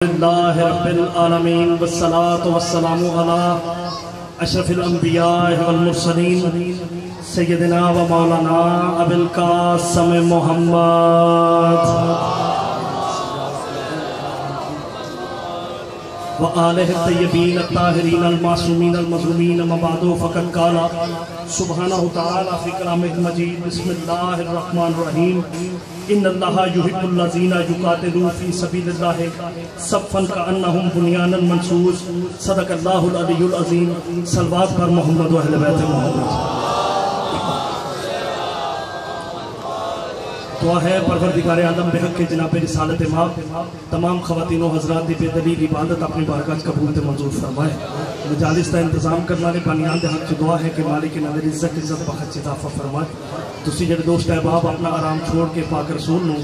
اللہ رب العالمین والصلاة والسلام علی اشرف الانبیاء والمرسلین سیدنا و مولانا ابی القاسم محمد وآلہ الطیبین الطاہرین المعصومین المظلومین اما بعد فقد قال سبحانہ تعالی فی کلامہ المجید بسم اللہ الرحمن الرحیم ان اللہ یحب الذین یقاتلون فی سبیل اللہ صفا کانہم بنیان منصوص صدق اللہ العلی العظیم صلوات پر محمد و اہل بیت محمد۔ دعا ہے پروردگار عالم بحق کے جناب رسالت ماب تمام خواتین و حضرات دی بے دلیل عبادت اپنی بارگاہ قبول تے منظور فرمائے۔ مجالس دا انتظام کرنا نے بانیان دے حق سے دعا ہے کہ مالک نظر عزت بخت اضافہ فرمائے۔ تسی جڑے دوست احباب اپنا آرام چھوڑ کے پاک رسول نو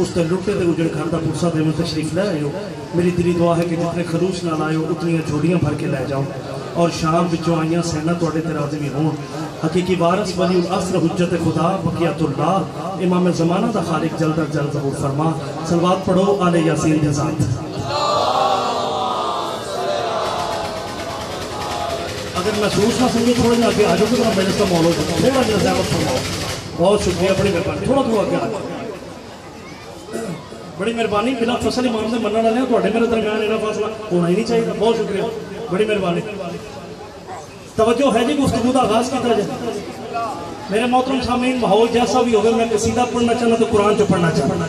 اس تے لٹے دے اجڑ گھر دا پرسا دے میں تشریف لے آئے ہو، میری دلی دعا ہے کہ جتنے خلوص نہ لائے ہو اتنی جھوڑیاں بھر کے لے جاؤ اور شام بچوں آئیاں سینہ توڑے تے راضی بھی ہوں۔ حقیقی وارث ولی العصر حجت خدا بقیت اللہ امام زمانہ دا خالق جلد جلد ظہور فرما۔ صلوات پڑھو آل یاسین کے ذات۔ اگر محسوس نہ سنگے تھوڑے نہ آگے آجو کہ میں اس کا مولو جاتا ہوں، تھوڑا جنہ زیادہ فرماؤ۔ بہت شکریہ، بڑی مہربانی، تھوڑا تھوڑا آگے آجو، بڑی مہربانی۔ بلا فصل امام سے مننا لیں تو میرے درمیان اینا فاصلہ ہونا ہی نہیں چاہیے۔ بہت شکریہ، بڑی مہربانی۔ توجہ ہے جی، گفتگو کا آغاز کیا جائے۔ میرے محترم سامعین، ماحول جیسا بھی ہوگا، میں قصیدہ پڑھنا چاہنا تو قرآن جو پڑھنا چاہنا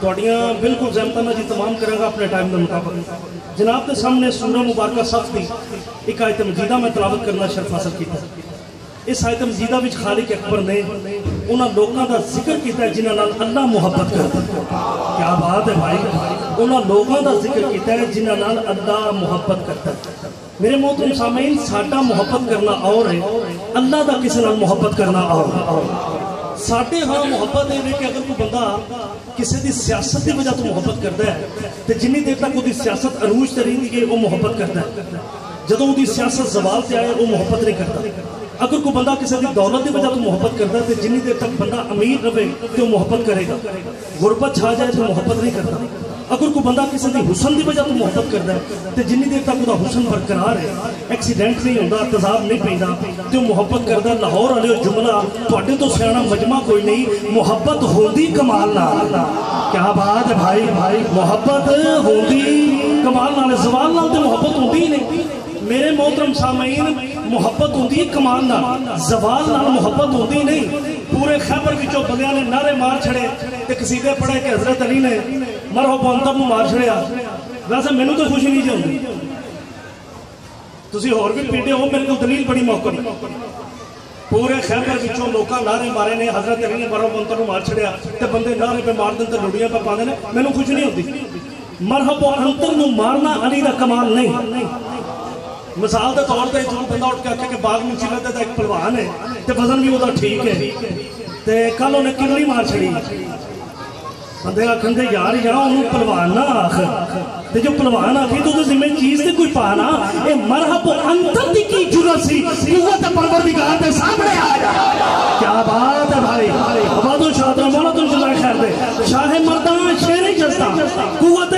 توڑیاں بالکل زحمتانہ جی تمام کریں گا اپنے ٹائم کے مطابق۔ جناب کے سامنے سورہ مبارکہ صف دی ایک آیت مجیدہ میں تلاوت کرنا شرف حاصل کیتا ہے۔ اس آیت مجیدہ وچ خالق اکبر نے انہاں لوگاں دا ذکر کیتا ہے جنہاں نال اللہ محبت کرتا ہے۔ کیا بات ہے بھائی، انہاں لوگاں دا ذکر کیتا ہے جنہاں نال اللہ محبت کرتا ہے۔ میرے محترم سامعین، ساڈا محبت کرنا اور ہے، اللہ دا کسی نال محبت کرنا اور۔ ساڈے ہاں محبت ہے کہ اگر کوئی بندہ کسی دی سیاست دی وجہ تو محبت کرتا ہے تو جنی دیر تک وہ دی سیاست عروج تے رہندی ہے وہ محبت کرتا ہے، جدوں وہ دی سیاست زوال تے آئے وہ محبت نہیں کرتا۔ اگر کوئی بندہ کسی دی دولت دی وجہ تو محبت کرتا ہے تو جنی دیر تک بندہ امیر رہے تو وہ محبت کرے گا، غربت چھا جائے تو محبت نہیں کرتا۔ اگر کوئی بندہ کسی دی حسن دی وجہ تو محبت کرتا ہے تو جنی دیر تک وہ حسن برقرار ہے، ایکسیڈنٹ نہیں ہوتا، تضاد نہیں پیندا تو محبت کرتا ہے۔ لاہور والے جملہ تواڈے تو سیاںا مجمع کوئی نہیں، محبت ہوندی کمال نال۔ کیا بات ہے بھائی، محبت ہوندی کمال نال، زوال نال تے محبت ہوندی نہیں۔ میرے محترم سامعین، محبت ہوندی ہے کمال نال، زوال نال محبت ہوندی نہیں۔ پورے خیبر وچوں بندیاں نے نعرے مار چھڑے تے قصیدے پڑھے کہ حضرت علی نے مرحبا انتم نو مار چھڑیا۔ ویسے مینوں تو خوشی نہیں جی ہوندی، تسی ہور بھی پیٹے ہو، میرے کو دلیل بڑی موقع ہے۔ پورے خیبر وچوں لوکاں نعرے مارے نے حضرت علی نے مرحبا انتم نو مار چھڑیا تے بندے نعرے پہ مار دین تے لڑیاں پہ پاندے نے، مینوں خوشی نہیں ہوندی۔ مرحبا انتم نو مارنا علی دا کمال نہیں۔ مثال دے طور تے جو بندہ اٹھ کے آکھے کہ باغ میں چلے تے ایک پہلوان ہے تے وزن بھی وہ ٹھیک ہے تے کل انہیں کرلی مار چھڑی، بندے آکھن دے یار انہوں پہلوان نہ آخ تے جو پہلوان آکھی تو ذمہ چیز تے کوئی پانا۔ اے مرحب انتر دی کی جرت سی، قوت پروردگار دے سامنے آیا۔ کیا بات ہے بھائی، آباد و شادر مولا تم جزائے خیر دے، شاہ مردان شیر جزدہ، قوت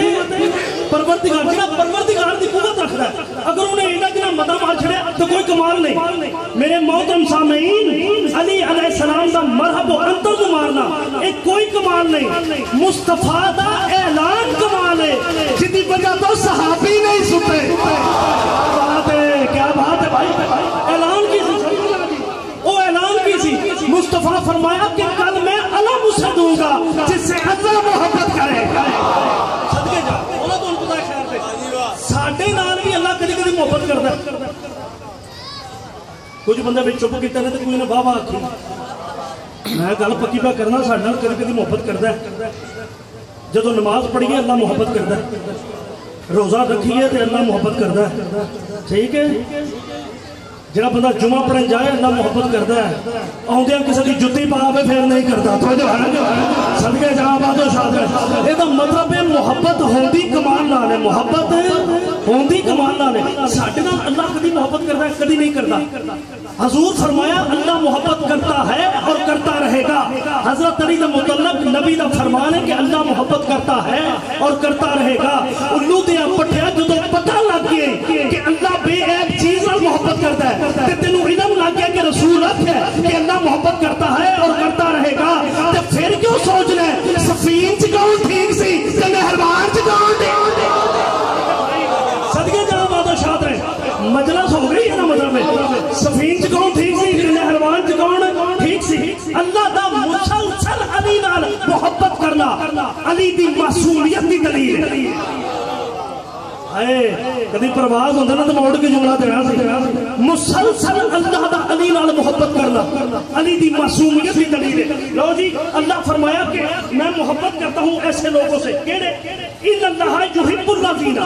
پروردگار جنہ پروردگار دی قوت رکھ رہا ہے۔ اگر انہیں ایڈا جنہ مدہ مار چھڑے تو کوئی کمال نہیں۔ میرے محترم سامعین، علی علیہ السلام دا مرحب و انتر کو مارنا ایک کوئی کمال نہیں، مصطفیٰ دا اعلان کمال ہے جدی وجہ تو صحابی نہیں ستے۔ کیا بات ہے بھائی، اعلان کی سی، وہ اعلان کی سی، مصطفیٰ فرمایا کہ کل میں علم اسے دوں گا جس سے اللہ محبت کرے گا۔ صدقے جا اولا تو ان کو خیر دے، ساڑھے نال بھی اللہ کدی کدی محبت کرتا ہے۔ کچھ بندہ بھی چپ کیتا ہے تو کوئی نے واہ واہ آکھی، میں گل پکی پہ کرنا، ساڑھے نال کدی کدی محبت کرتا ہے۔ جدو نماز پڑھیے اللہ محبت کرتا ہے، روزہ رکھیے تو اللہ محبت کرتا ہے، ٹھیک ہے۔ جڑا بندہ جمعہ پڑھن جائے اللہ محبت کرتا ہے، آؤندیاں کسی کی جتی پاوے پھر نہیں کرتا۔ تو جو ہے صدقے جا آباد و شاد، یہ تو مطلب ہے محبت ہوندی کمال نال ہے، محبت ہوندی کمال نال ہے۔ ساڈے نال اللہ کدی محبت کرتا ہے، کدی نہیں کرتا۔ حضور فرمایا اللہ محبت کرتا ہے اور کرتا رہے گا۔ حضرت علی نے متعلق نبی دا فرمان ہے کہ اللہ محبت کرتا ہے اور کرتا رہے گا. الو دیا پٹھیا جدو پتہ لگ گئے کہ اللہ بے عیب چیز نال محبت کرتا ہے تے تینوں علم لگ گیا کہ رسول ہے کہ اللہ محبت کرتا ہے اور کرتا رہے گا, تے پھر کیوں سوچنا ہے سفین چ کون ٹھیک سی تے مہربان چ کون ٹھیک؟ صدقے جاؤ بادشاہ رہے مجلس ہو گئی ہے نا, مطلب سفین چ کون ٹھیک سی تے مہربان چ کون ٹھیک سی؟ اللہ دا مسلسل علی نال محبت کرنا علی دی معصومیت دی دلیل ہے. کدی پرواز ہوتا نا تو موڑ کے جملہ دینا سی. مسلسل اللہ دا علی نال محبت کرنا علی دی معصومیت دی دلیل ہے. لو جی اللہ فرمایا کہ میں محبت کرتا ہوں ایسے لوگوں سے, کیڑے ان اللہ یحب الذین,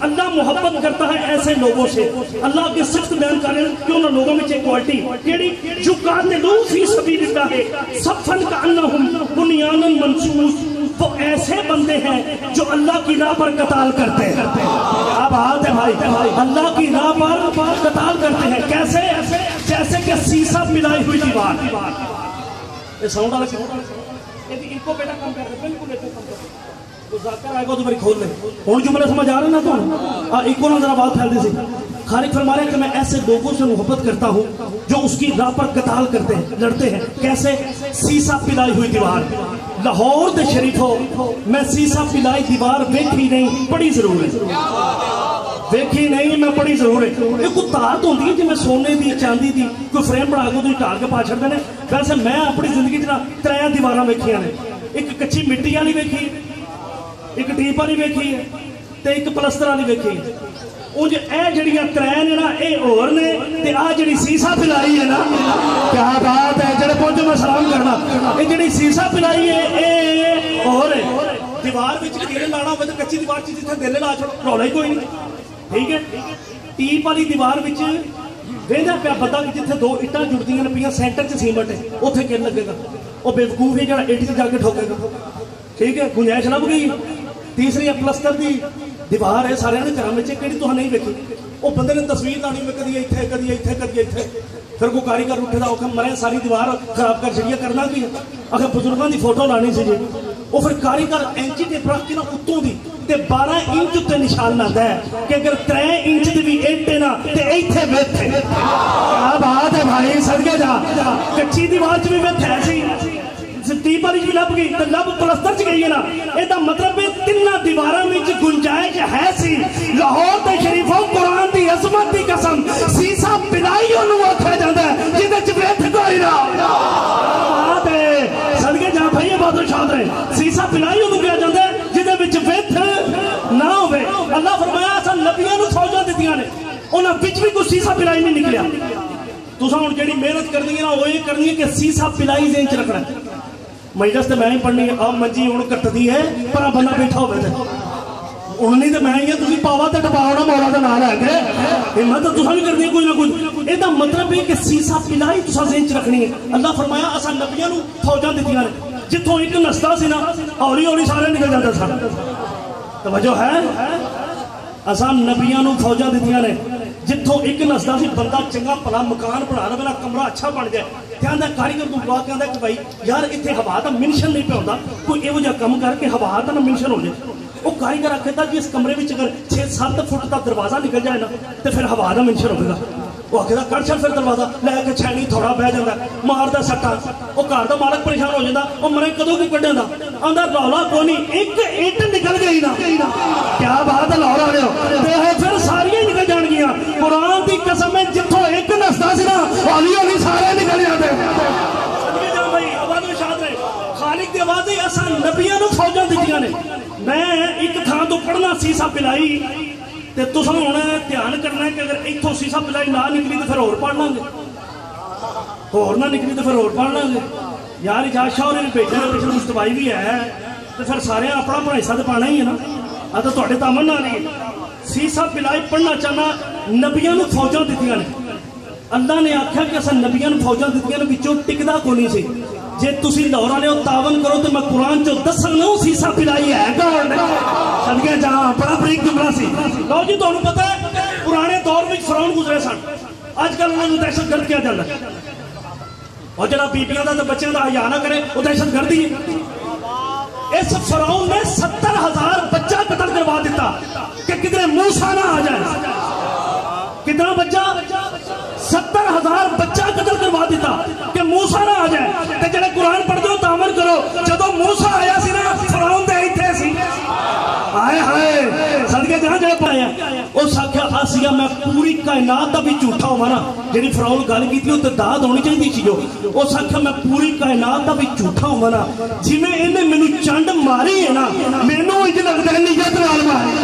اللہ محبت کرتا ہے ایسے لوگوں سے. اللہ کی صفت بیان کر رہے ہیں کہ ان لوگوں میں ایک کوالٹی کیڑی یقاتلون فی سبیل اللہ صفا کانہم بنیان منصوص, وہ ایسے بندے ہیں جو اللہ کی راہ پر قتال کرتے ہیں. اب بات ہے بھائی, اللہ کی راہ پر قتال کرتے ہیں کیسے؟ جیسے کہ سیسا پلائی ہوئی دیوار. یہ ساؤنڈ والا ان کو بیٹا کم کر دے, بالکل ایک کم کر دے, تو ذاکر آئے گا تو میری کھول لے. ہوں جملے سمجھ آ رہے نا تو ایک کو ذرا بات پھیل دی سی. خالق فرما رہے ہیں کہ میں ایسے لوگوں سے محبت کرتا ہوں جو اس کی راہ پر قتال کرتے ہیں, لڑتے ہیں. کیسے؟ سیسا پلائی ہوئی دیوار. لاہور دے شریف ہو میں سیسا پلائی دیوار ویکھی نہیں, پڑھی ضرور ہے. ویکھی نہیں میں پڑھی ضرور ہے. ایک تار ہوتی ہے جی میں سونے دی چاندی دی کوئی فریم بنا کے تھی ٹال کے پا چھڑتے ہیں. ویسے میں اپنی زندگی ترے دیوار ویکھیاں نے, ایک کچی مٹی والی ویکھی, ایک ٹیپ والی ویکھی ہے, تے ایک پلستر والی ویکھی ہے. انج اے جڑیاں ترے نے نا اے اور نے, تے آ جڑی سیسا پلائی ہے نا, کیا بات ہے, جڑے پہنچو میں سلام کرنا. اے جڑی سیسا پلائی ہے اے اور ہے. دیوار وچ کیڑے لانا ہوے تے کچی دیوار چ جتھے دل لا چھوڑو رولا ہی کوئی نہیں, ٹھیک ہے. ٹیپ والی دیوار وچ ویندا پیا بندہ کہ جتھے دو اٹاں جڑدیاں نے پیاں سینٹر چ سیمنٹ ہے, اوتھے کن لگے گا, او بیوقوف ہے جڑا اٹ چ جا کے ٹھوکے گا, ٹھیک ہے. گنجائش لب گئی. تیسری پلستر دی دیوار ہے, سارے گھروں میں کہڑی تو نہیں ویکھی, وہ بندے نے تصویر لانی میں کدی اتنے کدی اتنے کدی اتنے. پھر کوئی کاریگر اٹھے دا اوکھا مرے ساری دیوار خراب کر چڑیا کرنا کی. اگر بزرگوں کی فوٹو لانی سی جی, وہ پھر کاریگر انچی ٹیپ رکھ کے نا اتوں دی تے 12 انچ تے نشان لاتا ہے کہ اگر 3 انچ دی بھی اٹ ہے نا تے ایتھے وتھ ہے. کیا بات ہے بھائی, صدقے جا. کچی دیوار چ بھی وتھ ہے سی, ٹیپ والی بھی لب گئی تو لب پلستر چ گئی ہے نا. یہ مطلب تینوں دیواراں وچ گنجائش ہے سی. لاہور تے شریفوں قرآن دی عظمت دی قسم سیسا پلائی انہوں آکھیا جاندا ہے جہدے چ وتھ کوئی نہ. بات ہے صدقے جا بھائی, بادشاہ رہے سیسا پلائی انہوں کہا جاندا ہے جہدے وچ وتھ نہ ہوے. اللہ فرمایا اساں نبیاں نوں فوجاں دتیاں نے, انہاں وچ بھی کوئی سیسا پلائی نہیں نکلیا. تساں ہن جڑی محنت کرنی ہے نا وہ یہ کرنی ہے کہ سیسا پلائی ذہن چ رکھنا ہے. مجلس تو میں ہی پڑھنی ہے, اب منجی ہوں کٹتی ہے پر بندہ بیٹھا ہوئے تھے انہوں تو میں ہی ہے, تھی پاوا تو ٹپاؤ نا مولا کا نام لے کے ہمت تو بھی کرنی ہے کوئی نہ کچھ. یہ مطلب ہے کہ سیسا پلائی تصا ذہن چ رکھنی ہے. اللہ فرمایا اصا نبیاں فوجاں دتیاں نے, جتوں ایک نستا سی نا ہولی ہولی سارے نکل جاتا سن. توجہ ہے, اصا نبیاں فوجاں دتیاں نے, جتوں ایک نستا سی بندہ چنگا پلا مکان بنا لے, میرا کمرہ اچھا بن جائے. کہندا کاریگر کو بلا کہندا کہ بھائی یار اتنے ہوا کا منشن نہیں پہ ہوتا, کوئی یہو جہاں کم کر کے ہوا کا نہ منشن ہو جائے. وہ کاریگر آخر جی اس کمرے میں اگر 6-7 فٹ کا دروازہ نکل جائے نا تو پھر ہوا کا منشن ہوگا. وہ آخر کر چل پھر دروازہ لے کے چھینی تھوڑا بہ جاتا, مارتا سٹا, وہ گھر کا مالک پریشان ہو جاتا, وہ مرے کدوں کو کڈے دا آندا رولا کوئی نہیں, ایک اٹ نکل گئی نا. کیا بات ہے لاہور والے ہو, پھر ساری نکل جان گیا. قرآن کی قسم ہے جتوں ایک نستا سی نا ہولی ہولی سارے نکل جاتے. خالق دی آواز ہے اساں نبیاں نوں فوجاں دتیاں نے. میں ایک تھان تو پڑھنا سیسا پلائی تے تساں ہن دھیان کرنا ہے کہ اگر ایتھوں سیسا پلائی نہ نکلی تو پھر اور پڑھ لیں گے, اور نہ نکلی تو پھر اور پڑھ لیں گے. یار اجاز شاہ نے بیٹھے نے پچھلے مستوائی بھی ہے تو پھر سارے اپنا پڑھائیسا تو پانا ہی ہے نا. آ تو تھوڑے تامن نہ نہیں سیسا پلائی پڑھنا چاہنا. نبیاں نوں فوجاں دتیاں نے. اللہ نے آخیا کہ اصل نبیاں نوں فوجاں دتیاں نے, وچوں ٹکدا کو نہیں سی. جے تسی لاہور والے تعاون کرو تو میں قرآن چو دساں سیسا پلائی ہے کون صدقے جہاں بڑا بریک جملہ سی. لو جی تمہیں پتہ ہے پرانے دور میں فرعون گزرے سن, اج کل انہوں نے دہشت گرد کیا جاتا ہے. اور جڑا بیبیاں دا تے بچیاں دا حیا نہ کرے وہ دہشت گردی ہے. اس فرعون نے 70,000 بچہ قتل کروا دیتا کہ کدھر موسیٰ نہ آ جائے. کتنا بچہ؟ 70,000 بچہ قتل کروا دیتا کہ موسیٰ نہ آ جائے. تے جڑے قرآن پڑھ دو تعمل کرو جدو موسیٰ آیا سی نا فرعون دے ایتھے سی. آئے ہائے صدقے جہاں جڑے پایا اس آکھیا آسیا میں پوری کائنات دا بھی جھوٹا ہوا نا جڑی فرعون گل کیتی او تے داد ہونی چاہیے سی جو. اس آکھیا میں پوری کائنات دا بھی جھوٹا ہوا نا جویں انہیں مینوں چنڈ ماری ہے نا مینوں انج لگدا ہے نیت نال ماری.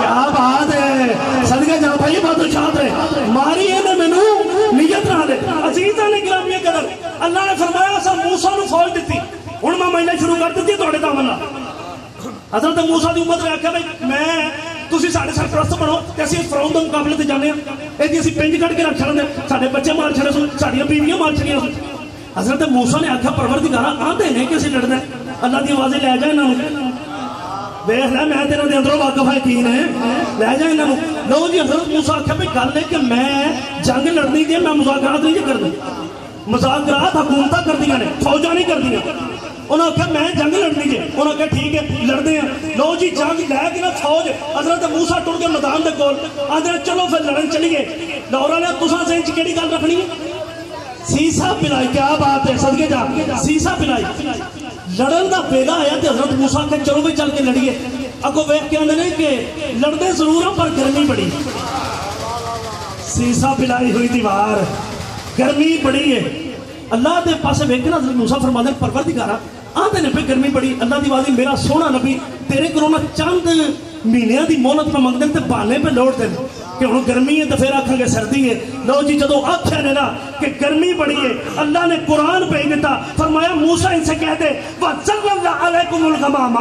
کیا بات ہے صدقے جہاں بھائی بہت شاد رہے ماری انہیں مینوں نیت نال. عزیزاں نے گرامی قدر اللہ نے فرمایا اساں موسیٰ نوں فوج دتی ہن میں مہینے شروع کر دتی تواڈے دامن نال. حضرت موسیٰ دی امت نے آکھیا بھائی میں تسی ساڈے سرپرست بنو تے اسی فرعون دے مقابلے تے جانے ہاں. ایدی اسی پنج کٹ کے رکھ چھڑنے ساڈے بچے مار چھڑے سن ساڈیاں بیویاں مار چھڑیاں سن. حضرت موسیٰ نے آکھیا پروردگارا آندے نے کہ اسی لڑنا ہے اللہ دی آوازیں لے جا انہاں نوں. ویکھ لے میں تیرے دے اندروں واقف ہے کی نے لے جا انہاں نوں. لو جی حضرت موسیٰ آکھیا بھئی گل ہے کہ میں جنگ لڑنی دی میں مذاکرات نہیں کردا. مذاکرات حکومتاں کردیاں نے فوجاں نہیں کردیاں. انہوں نے کہا میں جنگ لڑنی جی. انہوں نے کہا ٹھیک ہے لڑنے ہیں. لو جی جنگ لے کے نا فوج حضرت موسیٰ ٹر کے میدان دے کول آندے چلو پھر لڑن چلیے. لورا نے تساں ذہن چ کیڑی گل رکھنی ہے؟ سیسا پلائی. کیا بات ہے صدقے جا سیسا پلائی. لڑن دا ویلا آیا تے حضرت موسیٰ کہ چلو بھی چل کے لڑیے. اگوں ویکھ کے آندے نے کہ لڑنے ضرور ہیں پر گرمی بڑی. سیسا پلائی ہوئی دیوار گرمی بڑی ہے. اللہ دے پاسے ویکھ کے حضرت موسیٰ فرماندے پروردگارا آندے نے پہ گرمی بڑی اللہ دی وادی میرا سونا نبی تیرے کرونا چند مہینیاں دی مہلت پہ منگدے تے بہانے پہ لوٹ دے کہ ہن گرمی ہے تے پھر آکھاں گے سردی ہے. لو جی جدو آکھیا نے نا کہ گرمی بڑی ہے اللہ نے قرآن بھیج دیتا فرمایا موسیٰ ان سے کہہ دے وَظَلَّلْنَا عَلَيْكُمُ الْغَمَامَ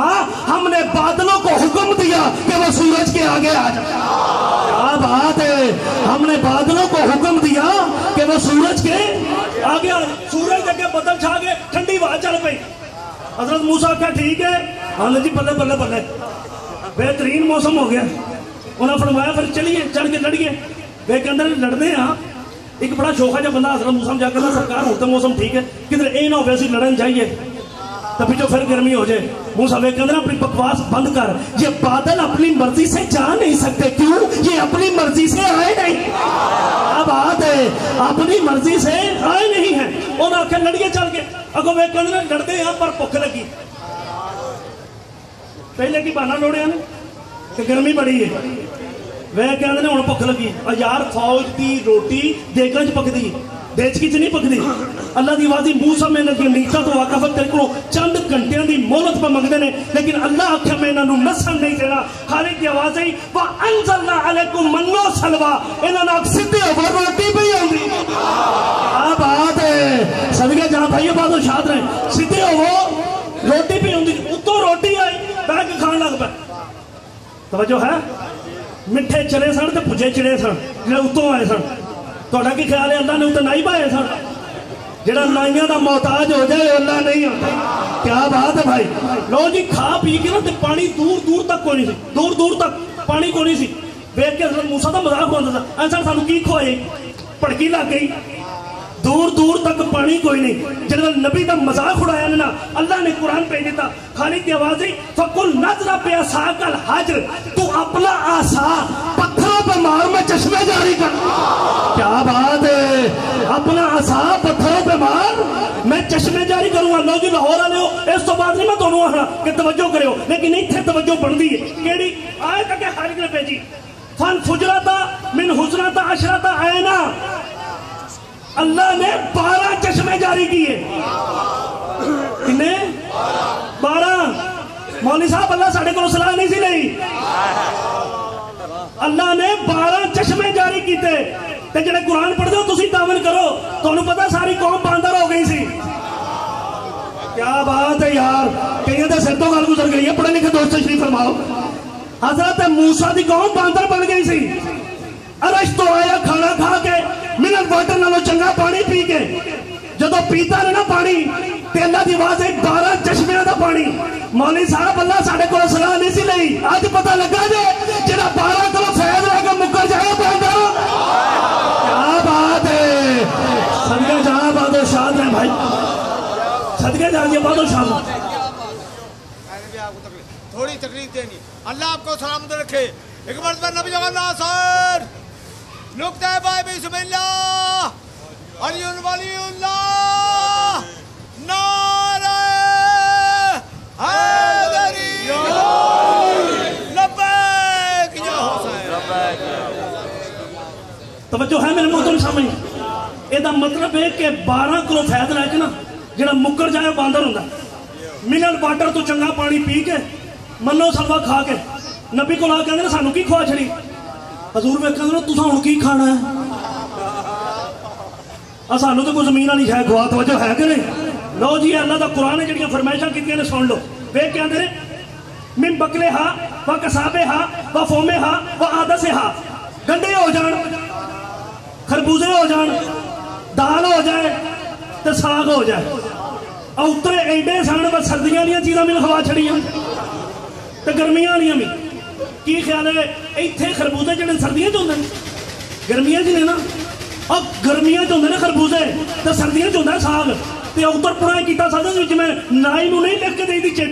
ہم نے بادلوں کو حکم دیا کہ وہ سورج کے آگے آ جائے. کیا بات ہے ہم نے بادلوں کو حکم دیا کہ وہ سورج کے آگے آ جائے. سورج دے کے بدل چھا گئے ٹھنڈی ہوا چل پئی. حضرت موسیٰ کہا ٹھیک ہے ہاں جی بلے بلے بلے بہترین موسم ہو گیا. انہوں نے فرمایا پھر چلیے چڑھ کے لڑیے. بے کے اندر لڑنے ہاں ایک بڑا شوخا جب بندہ حضرت موسیٰ جا کر سرکار ہوتا موسم ٹھیک ہے کدھر اے نہ ہو ویسی لڑن چاہیے تبھی جو پھر گرمی ہو جائے. موسیٰ بے کے اندر اپنی بکواس بند کر. یہ بادل اپنی مرضی سے جا نہیں سکتے. کیوں؟ یہ اپنی مرضی سے آئے نہیں. اب آت ہے اپنی مرضی سے آئے نہیں ہیں. انہوں نے آکھیں لڑیے چل کے. اگو بے کے اندر لڑتے ہیں پر بھوک لگی. پہلے کی بہانا لوڑے ہیں کہ گرمی بڑی ہے. وہ کہتے ہیں ہن بھوک لگی. یار فوج دی روٹی دیگاں چ پکدی دیچکی چ نہیں پکدی. اللہ دی آواز موسیٰ میں لگی نیتا تو واقف تیرے کو چند گھنٹیاں دی مہلت پہ منگدے نے لیکن اللہ آکھے میں انہاں نوں نسل نہیں دینا. خالق دی آواز ہے وَأَنزَلْنَا عَلَيْكُمْ مَنَّ وَسَلْوَىٰ انہاں ناک سدھے ہو روٹی پئی آندی. کیا بات ہے صدقے جہاں بھائی بات و شاد رہے سدھے ہو روٹی پئی آندی. اتوں روٹی آئی بیٹھ کے کھان لگ پے. توجہ ہے مٹھے چنے سن تے بھجے چنے سن جڑے اتوں آئے سن. تہاڈا کی خیال ہے اللہ نے اتنے نائی پائے سن؟ جڑا نائیاں دا محتاج ہو جائے اللہ نہیں ہوتا. کیا بات ہے بھائی. لو جی کھا پی کے نا تے پانی دور دور تک کوئی نہیں سی. دور دور تک پانی کوئی نہیں سی. ویکھ کے حضرت موسیٰ دا مذاق ہوتا تھا ایسا سانو کی کھوائے پڑکی لگ گئی. دور دور تک پانی کوئی نہیں. جنرل نبی دا مذاق اڑایا نا اللہ نے قرآن پہ دیتا. خالق کی آواز ہے فَقُلْ نَظْرَ بِعَصَاكَ الْحَجْرِ تو اپنا آسا پتھروں پہ مار میں چشمے جاری کر. کیا بات ہے اپنا آسا پتھروں پہ مار میں چشمے جاری کروں گا. لو جی لاہور والے ہو اس تو بعد نہیں میں تمہیں آخنا کہ توجہ کرے ہو لیکن اتنے توجہ بڑھتی ہے. کیڑی آئے تک خالق نے بھیجی فن فجرتا من حسنتا عشرتا عینا. اللہ نے 12 چشمے جاری کیے. کنے 12. مولوی صاحب اللہ ساڑھے کو صلاح نہیں سی لئی. اللہ نے 12 چشمے جاری کیتے. تے جڑے قرآن پڑھ دو تسی تعاون کرو تو انہوں پتا ساری قوم باندر ہو گئی سی. کیا بات ہے یار کہیں دے سر تو گل گزر گئی ہے. پڑھے لکھے دوست تشریف فرماؤ. حضرت موسیٰ دی قوم باندر بن گئی سی. عرش تو آیا کھانا کھا کے منٹ واٹر نالوں چنگا پانی پی کے جدو پیتا رہنا پانی تے اللہ دی آواز ہے 12 چشمیاں دا پانی. مولوی صاحب اللہ ساڑھے کو صلاح نہیں سی لئی. آج پتہ لگا جے جڑا 12 کلو فیض رہ کے مکر جائے باندر. کیا بات ہے صدقے جہاں بہت شاد ہیں بھائی. صدقے جہاں یہ بہت شاد ہیں. اللہ آپ کو سلامت رکھے. ایک مرتبہ نبی جگہ ناصر نکتہ بھائی بسم اللہ علی ولی اللہ نعرہ حیدری لبیک یا حسین. توجہ ہے میرے محترم سامنے. یہ مطلب ہے کہ 12 کلو فیض لے کے نا جڑا مکر جائے باندر ہوتا منرل واٹر تو چنگا پانی پی کے منو سلوا کھا کے نبی کو لا کے سانو کی کھوا چھڑی. حضور ویکھاں نا تساں ہن کی کھانا ہے سانو تو کوئی زمین والی شاید کھوا. توجہ ہے کہ نہیں؟ لو جی اللہ دا قرآن نے جڑیاں فرمائشاں کیتیاں نے سن لو. ویکھ کے آندے من بکلے ہا و کسابے ہا و فومے ہا و آدسے ہا. گنڈے ہو جان خربوزے ہو جان دال ہو جائے تو ساگ ہو جائے اور اترے ایڈے سن بس سردیاں والی چیزاں بھی کھوا چھڑیاں تو گرمیاں والی بھی. کی خیال ہے ایتھے خربوزے جڑے سردیاں چ ہوندے نے گرمیاں چ نہیں نا اور گرمیاں چ ہوندے نے خربوزے تو سردیاں چ ہوندا ساگ تے اتر پڑھائی کیتا سادہ وچ میں نائی نو نہیں لکھ کے دے دی چٹ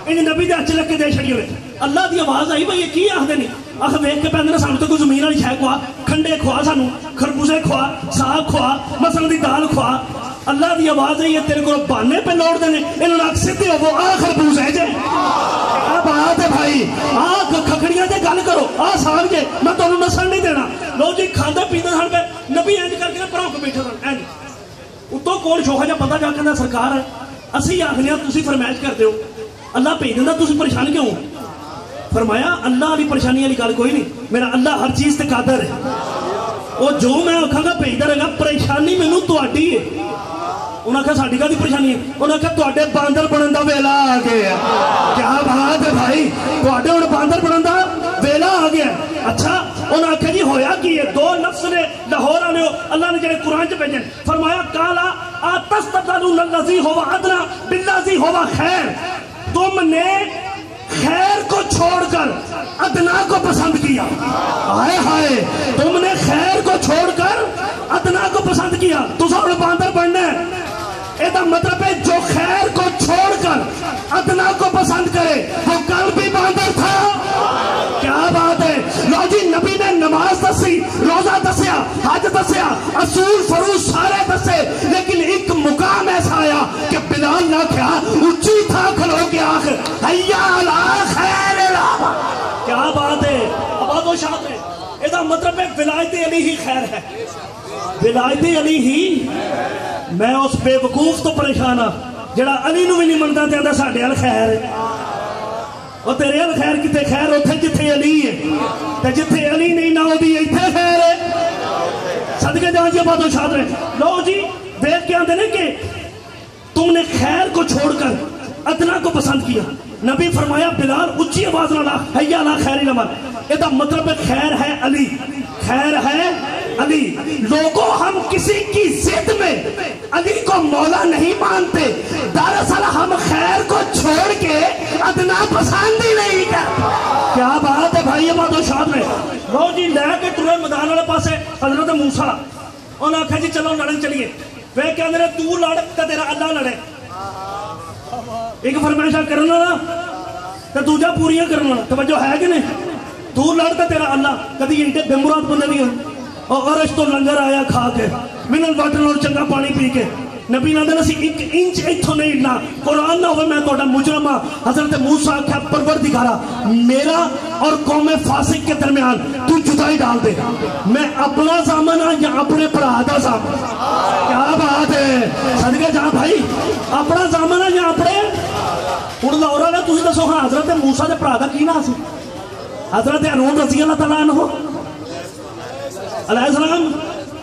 ان نبی دے ہاتھ لکھ کے دے چھڑی ہوئے. اللہ دی آواز آئی بھائی یہ کی آخدے نہیں آخ ویکھ کے پہندے سانو تو کوئی زمین والی شے کھوا کھنڈے کھوا سانو خربوزے کھوا ساگ کھوا مسل دی دال کھوا. اللہ دی آواز آئی ہے تیرے کو بہانے پہ لوٹ دینے انہوں نے سیدھے ہو آ خربوزے جے کیا بات ہے بھائی آ کھکڑیاں جے گل کرو آ ساگ جے میں تو انہوں نسل نہیں دینا. لو جی کھاندے پیندے سن پہ نبی انج کر کے پراؤ کے بیٹھے سن انج اتوں کون شوخا جا پتا جا کے سرکار ہے اسی آخنے تسی فرمائش کرتے ہو اللہ بھیج دینا تسی پریشان کیوں. فرمایا اللہ والی پریشانی والی گل کوئی نہیں میرا اللہ ہر چیز تے قادر ہے. وہ جو میں آکھاں گا بھیجدا رہے گا پریشانی مینوں تہاڈی ہے. انہاں کہا ساڈی کہڑی پریشانی ہے انہاں کہا تہاڈے باندر بنن دا ویلا آ گیا. کیا بات ہے بھائی تہاڈے ہن باندر بنن دا ویلا آ گیا. اچھا انہاں آکھیا جی ہویا کی ہے دو لفظ نے لاہور والے اللہ نے جڑے قرآن چ بھیجے فرمایا کالا اتستبدلون الذی هو ادنی بالذی هو خیر. تم نے خیر کو چھوڑ کر ادنا کو پسند کیا. ہائے ہائے تم نے خیر کو چھوڑ کر ادنا کو پسند کیا. تو سب باندر بننا ہے یہ مطلب ہے جو خیر کو چھوڑ کر ادنا کو پسند کرے وہ کل بھی باندر تھا. کیا بات ہے. لو جی نبی نے نماز دسی روزہ دسیا حج دسیا اصول فروض سارے دسے لیکن ایک مقام ایسا آیا کہ بلال نہ کیا اونچی تھا کھلو کے آخر حیا علی خیر العباد. کیا بات ہے آباد و شاد ہے. یہ مطلب ہے ولایت علی ہی خیر ہے. ولایت علی ہی. میں اس بے وقوف تو پریشان ہاں جڑا علی نو بھی نہیں منتا تے آندا ساڈے ال خیر ہے. اور تیرے ال خیر کتے خیر اوتھے جتھے علی ہے تے جتھے علی نہیں نہ اودی ایتھے خیر ہے. صدقے جان جی آباد و شاد رہے. لو جی دیکھ کے آندے نے کہ تم نے خیر کو چھوڑ کر ادنا کو پسند کیا. نبی فرمایا بلال اچھی آواز نہ لا حیا علی خیر العمل. یہ مطلب ہے خیر ہے علی خیر ہے علی. لوگوں ہم کسی کی ضد میں علی کو مولا نہیں مانتے دراصل ہم خیر کو چھوڑ کے ادنا پسند ہی نہیں کرتے. کیا بات ہے بھائی آباد و شاد میں. لو جی لے کے ٹرے میدان والے پاسے حضرت موسیٰ انہوں نے کہا جی چلو لڑن چلیے. وہ کہتے ہیں تو لڑ تو تیرا اللہ لڑے. ایک فرمائشہ کرنا نا تو دوجا پوریاں کرنا. توجہ ہے کہ نہیں. تو لڑ تو تیرا اللہ کدی انٹے بمراد بندے بھی ہوں اور عرش تو لنگر آیا کھا کے منرل واٹر اور چنگا پانی پی کے. نبی نے دن اسی ایک انچ ایتھوں نہیں ہلنا قرآن نہ ہوئے میں توڑا مجرم ہاں. حضرت موسیٰ کیا پروردگارا میرا اور قوم فاسق کے درمیان تو جدائی ڈال دے. میں اپنا زامن ہاں یا اپنے پرادہ زامن. کیا بات ہے. صدقے جہاں بھائی اپنا زامن ہاں یا اپنے اڑ لورا نے تجھے دسو ہاں حضرت موسیٰ دے پرادہ کی نہ سی حضرت ہارون رضی اللہ تعالیٰ عنہ علیہ السلام.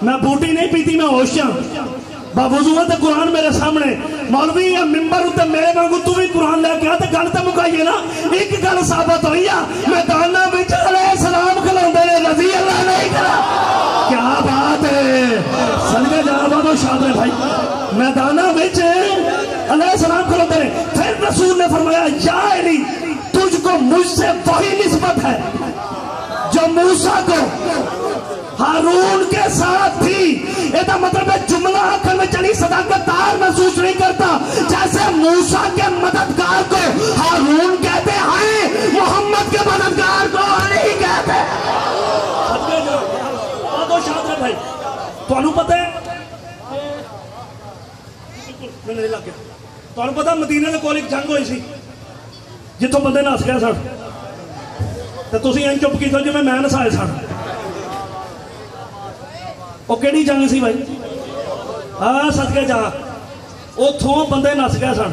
میں بوٹی نہیں پیتی میں ہوشیاں باوضوحت قرآن میرے سامنے مولوی یا ممبر تے میرے وانگو تو بھی قرآن لے کے تے گل تے مکائیے نا. ایک گل ثابت ہوئی ہے میدانہ وچ علیہ السلام کھلوندے نے رضی اللہ نہیں کرا. کیا بات ہے. صدقے جان آباد و شاد رہے بھائی. میدانہ وچ علیہ السلام کھلوندے نے. پھر رسول نے فرمایا یا علی تجھ کو مجھ سے وہی نسبت ہے جو موسیٰ کو ہارون کے ساتھ تھی. یہ مطلب ہے جملہ آخر میں چلی صداقت دار محسوس نہیں کرتا. جیسے موسیٰ کے مددگار کو ہارون کہتے ہیں, محمد کے مددگار کو علی کہتے ہیں. بھائی تو پتہ ہے تو پتہ مدینے کے کول ایک جنگ ہوئی سی جتوں بندے نس گئے سن, تو تسی این چپ کیتا جی میں نسائے سن. وہ کیڑی جنگ سی بھائی؟ ہاں صدقے جا, اتوں بندے نس گئے سن.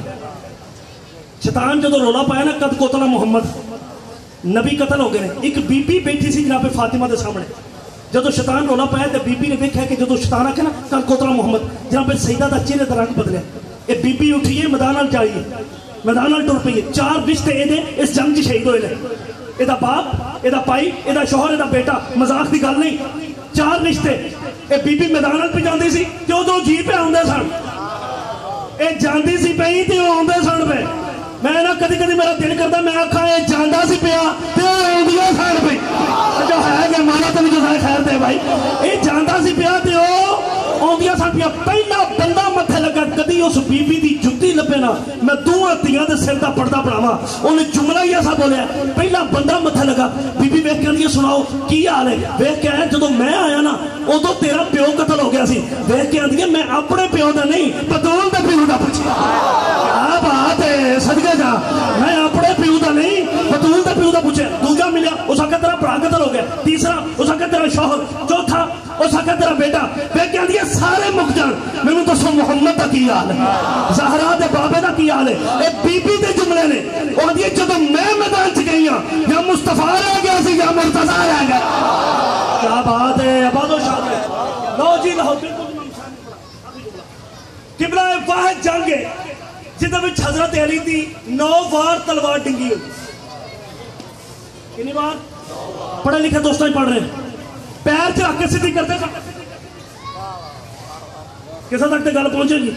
شیطان جدو رولا پایا نا قد قتل محمد, نبی قتل ہو گئے. ایک بی بی بیٹھی سی جناب فاطمہ دے سامنے. جدو شیطان رولا پایا تو بی بی نے دیکھا کہ جدو شیطان آکے نا قد قتل محمد, جناب سیدہ دا چہرے دا رنگ بدلیا. یہ بی بی اٹھیے میدان نال جائیے, میدان نال ٹر پئیے. 4 رشتے یہ اس جنگ چ شہید ہوئے نے. یہ باپ, یہ بھائی, یہ شوہر, یہ بیٹا. مذاق کی گل نہیں, 4 رشتے. یہ بی بی میدان نال پہ جاندی سی تے ادھروں جی پہ آندے سن. یہ جاندی سی پئی تے وہ آندے سن پہ. میں نا کدی کدی میرا دل کرتا میں آکھاں یہ جاندا سی پیا تے وہ آندیاں سن پئی. جو ہے کہ مانا تو جو خیر دے بھائی, یہ جاندا سی پیا تے وہ آندیاں سن پیا. پہلا بندہ متھے لگا کدی اس بی بی دی جُتی لبے نا میں دوواں تیاں دے سر دا پردہ پڑھاواں. انہیں جملہ ہی ایسا بولیا, پہلا بندہ متھے لگا. بی بی ویکھ کے آندی سناؤ کی حال ہے؟ ویکھ کے آیا جدوں میں آیا نا ادو تیرا پیو قتل ہو گیا سی. ویکھ کے آندی میں اپنے پیو دا نہیں بطول دے پیو دا پوچھیا. کیا بات ہے, صدقے جا, میں اپنے پیو دا نہیں بطول دے پیو دا پوچھیا. دوجا ملیا اس آکھا تیرا بڑا قتل ہو گیا. تیسرا اس آکھا تیرا شوہر. چوتھا اس آکھا تیرا بیٹا. ویکھ کے آندی سارے مک جان, مینوں دسو محمد دا کی حال ہے, زہرا دے بابے دا کی حال ہے. اے بی بی دے جملے نے. وہ آندی جدوں میں میدان چ گئی ہاں یا مصطفیٰ رہ گیا سی یا مرتضیٰ رہ گیا. کیا بات ہے, آباد و شاد ہے. لو جی لو, قبلہ واحد جنگ ہے جدہ وچ حضرت علی دی 9 بار تلوار ڈنگی ہوئی. کنی بار؟ پڑھے لکھے دوستوں ہی پڑھ رہے ہیں. پیر چ رکھ کے سیدھی کرتے سن. کسا تک تے گل پہنچے گی؟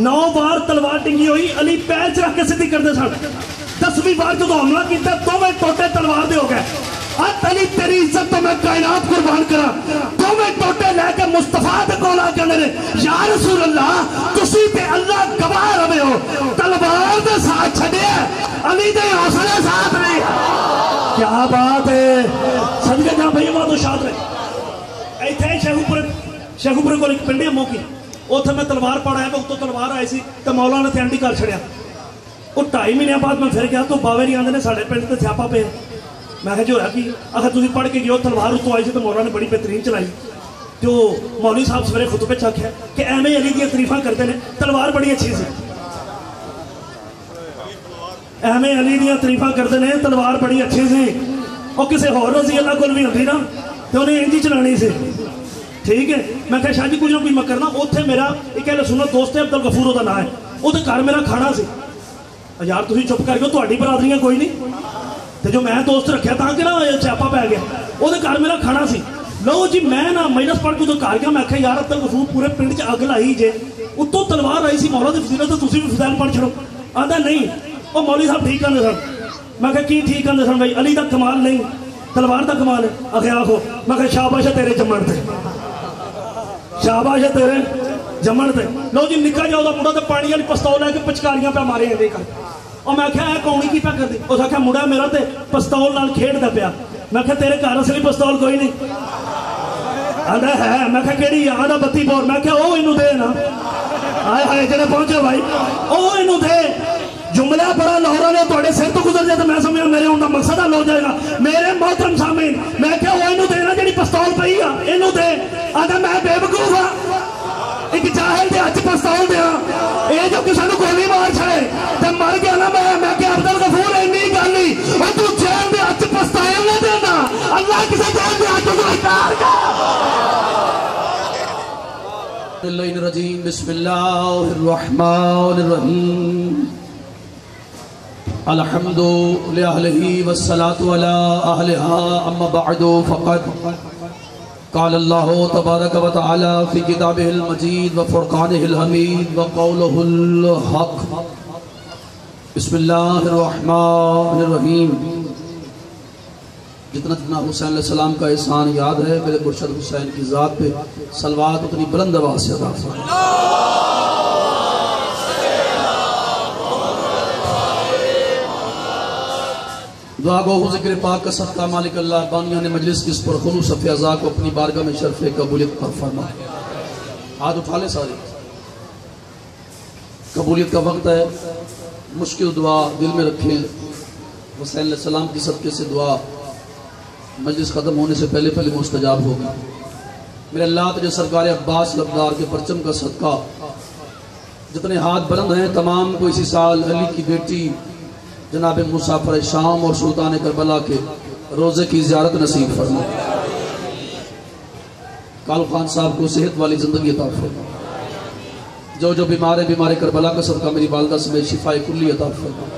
9 بار تلوار ڈنگی ہوئی, علی پیر چ رکھ کے سیدھی کرتے سن. 10ویں بار جدو حملہ کیتا دونوں ٹوٹے تلوار دے ہو گئے. علی تیری عزت تو میں کائنات قربان کرا. دونوں ٹوٹے لے کے مصطفیٰ دے کول آ کے نے یا رسول اللہ تسی تے اللہ گواہ رہے ہو, تلوار دے ساتھ چھڈے علی دے حوصلے ساتھ نہیں. کیا بات ہے, صدقے جا بھائی بات شاد رہے. ایتھے شیخوپورے کو ایک پنڈی امو کی, اوتھے میں تلوار پڑھایا تو تلوار آئی سی تو مولا نے تینڈی کر چھڑیا. وہ 2.5 مہینے بعد میں پھر گیا تو باوے نہیں آندے نے ساڑھے پنڈ تے تھیاپا پہ. میں کہا جو ہے کہ اگر تسی پڑھ کے گئے ہو تلوار اتو آئی سی تو مولا نے بڑی بہترین چلائی. تو مولوی صاحب سویرے خطبے چ آکھیا کہ ایویں علی دی تعریفاں کرتے ہیں, تلوار بڑی اچھی سی. ایویں علی دی تعریفاں کرتے ہیں, تلوار بڑی اچھی سی. وہ کسی ہور رضی اللہ کول بھی ہوندی نا تو انہیں انج ہی چلانی سی. ٹھیک ہے, میں کہا شاہ جی کچھ نہ کوئی میں کرنا. اوتھے میرا ایک اہل سنت دوست ہے عبدالغفور وہ نام ہے, وہ گھر میرا کھانا سی. یار تسی چپ کر کے تہاڈی برادریاں کوئی نہیں تو جو میں دوست رکھیا تھا کہ نا چاپا پی گیا. وہ گھر میرا کھانا سی. لو جی میں نا مجلس پڑھ کے تو گھر گیا. میں کہا یار عبدالغفور پورے پنڈ چ اگ لائی جے, اتوں تلوار آئی سی مولا دی فضیلت تو تسی بھی فضائل پڑھ چھڑو. آندا نہیں وہ مولوی صاحب ٹھیک آندے سن. میں کہا کی ٹھیک آندے سن بھائی, علی دا کمال نہیں تلوار دا کمال ہے. آخر آخو. میں کہا شاباش ہے تیرے جمن تے, شاباش ہے تیرے جمن تے. لو جی نکا جاؤ دا مڑا تے پانی والی پستول لے کے پچکاریاں پہ مارے ہیں کر. اور میں کہا ہے کونی کی پہ کر دی. اس آخیا مڑا میرا تے پستول نال کھیڑ دا پیا. میں کہا تیرے گھر اصلی پستول کوئی نہیں. آندا ہے. میں کہا کیڑی آندا 32 بور. میں کہا او اینو دے نا. ہائے ہائے جڑے پہنچے بھائی او اینو دے. جملہ بڑا لاہور نے تھوڑے سر تو گزر جائے تو میں سمجھا میرے ان کا مقصد حل ہو جائے گا. میرے محترم سامعین میں کہا وہ اینو دے نا جڑی پستول پئی آ اینو دے. آندا میں بے وقوف ہاں, ایک جاہل دے ہاتھ پستول دیا اے جو کسے نوں گولی مار چھڑے تے مر گیا نا. میں کہ عبدالغفور اینی گل نہیں او تو جیل دے ہاتھ پستول نہ دینا. اللہ کسے جیل دے ہاتھ گرفتار کر. بسم اللہ الرحمن الرحیم. الحمد لأهله والصلاة على أهلها أما بعد فقد قال الله تبارك وتعالى في كتابه المجيد وفرقانه الحميد وقوله الحق. بسم الله الرحمن الرحيم. جتنا جتنا حسین علیہ السلام کا احسان یاد ہے میرے مرشد حسین کی ذات پہ صلوات اتنی بلند آواز سے ادا فرمائیں۔ دعا گو ذکر پاک کا صدقہ مالک اللہ بانیان مجلس کی اس پر خلوص فیضا کو اپنی بارگاہ میں شرف قبولیت پر فرمائے۔ ہاتھ اٹھا لے سارے، قبولیت کا وقت ہے، مشکل دعا دل میں رکھیں، حسین علیہ السلام کی صدقے سے دعا مجلس ختم ہونے سے پہلے پہلے مستجاب ہوگی۔ میرے اللہ تجھے سرکار عباس لبدار کے پرچم کا صدقہ جتنے ہاتھ بلند ہیں تمام کو اسی سال علی کی بیٹی جناب مسافر شام اور سلطان کربلا کے روزے کی زیارت نصیب فرمائے۔ کالو خان صاحب کو صحت والی زندگی عطا فرمائے۔ جو بیمار ہے بیمار کربلا کا صدقہ میری والدہ سمیت شفاء کلی عطا فرمائے۔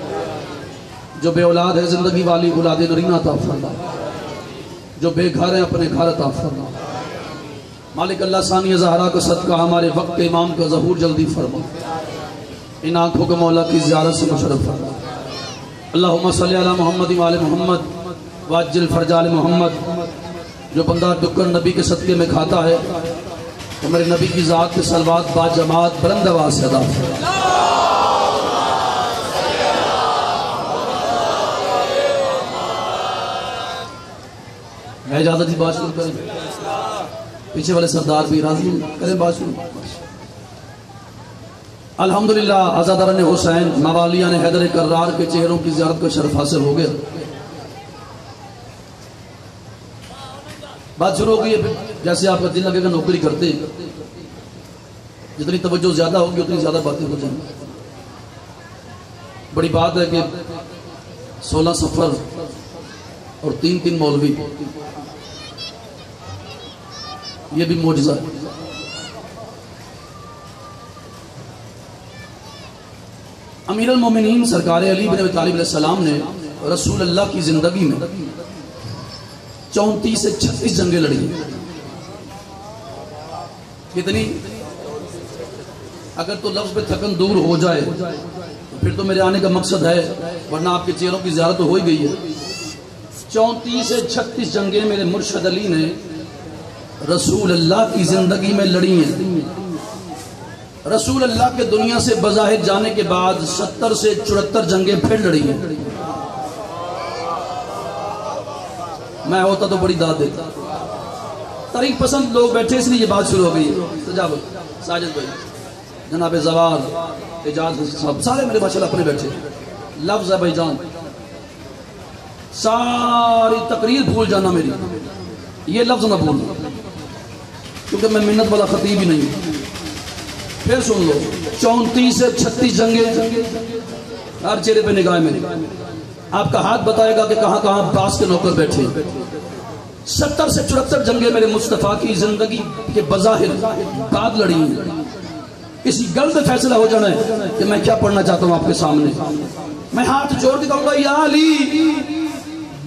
جو بے اولاد ہے زندگی والی اولاد نرینہ عطا فرمائے۔ جو بے گھر ہیں اپنے گھر عطا فرمائے۔ مالک اللہ ثانی زہرا کا صدقہ ہمارے وقت کے امام کا ظہور جلدی فرمائے۔ ان آنکھوں کو مولا کی زیارت سے مشرف فرمائے۔ اللہم صلی علی محمد و آل محمد واجل فرج آل محمد۔ جو بندہ ڈکر نبی کے صدقے میں کھاتا ہے تو میرے نبی کی ذات کے صلوات با جماعت بلند آواز سے ادا فرمائے۔ میں اجازت ہی بات شروع کریں، پیچھے والے سردار بھی راضی کریں بات شروع۔ الحمدللہ عزاداران حسین موالیان حیدر کرار کے چہروں کی زیارت کا شرف حاصل ہو گیا۔ بات شروع ہو گئی ہے، جیسے آپ کا دل لگے گا نوکری کرتے جتنی توجہ زیادہ ہوگی اتنی زیادہ باتیں ہو جائیں گی۔ بڑی بات ہے کہ 16 سفر اور 3 مولوی، یہ بھی معجزہ ہے۔ امیر المومنین سرکار علی بن ابی طالب علیہ السلام نے رسول اللہ کی زندگی میں 34 سے 36 جنگیں لڑی ہیں۔ کتنی؟ اگر تو لفظ پہ تھکن دور ہو جائے پھر تو میرے آنے کا مقصد ہے، ورنہ آپ کے چہروں کی زیارت تو ہو ہی گئی ہے۔ 34 سے 36 جنگیں میرے مرشد علی نے رسول اللہ کی زندگی میں لڑی ہیں۔ رسول اللہ کے دنیا سے بظاہر جانے کے بعد 70 سے 74 جنگیں پھر لڑی ہیں۔ میں ہوتا تو بڑی داد دیتا۔ تاریخ پسند لوگ بیٹھے اس لیے یہ بات شروع ہو گئی ہے۔ تجاوز ساجد بھائی، جناب زوال، اجاز صاحب، سارے میرے ماشاءاللہ اپنے بیٹھے۔ لفظ ہے بھائی جان، ساری تقریر بھول جانا میری، یہ لفظ نہ بھولنا، کیونکہ میں منت والا خطیب ہی نہیں ہوں۔ پھر سن لو، 34 سے 36 جنگیں، ہر چہرے پہ نگاہ میری، آپ کا ہاتھ بتائے گا کہ کہاں کہاں عباس کے نوکر بیٹھے۔ 70 سے 74 جنگیں میرے مصطفیٰ کی زندگی کے بظاہر بعد لڑی ہیں۔ اسی گل پہ فیصلہ ہو جانا ہے کہ میں کیا پڑھنا چاہتا ہوں آپ کے سامنے۔ میں ہاتھ جوڑ کے کہوں گا یا علی،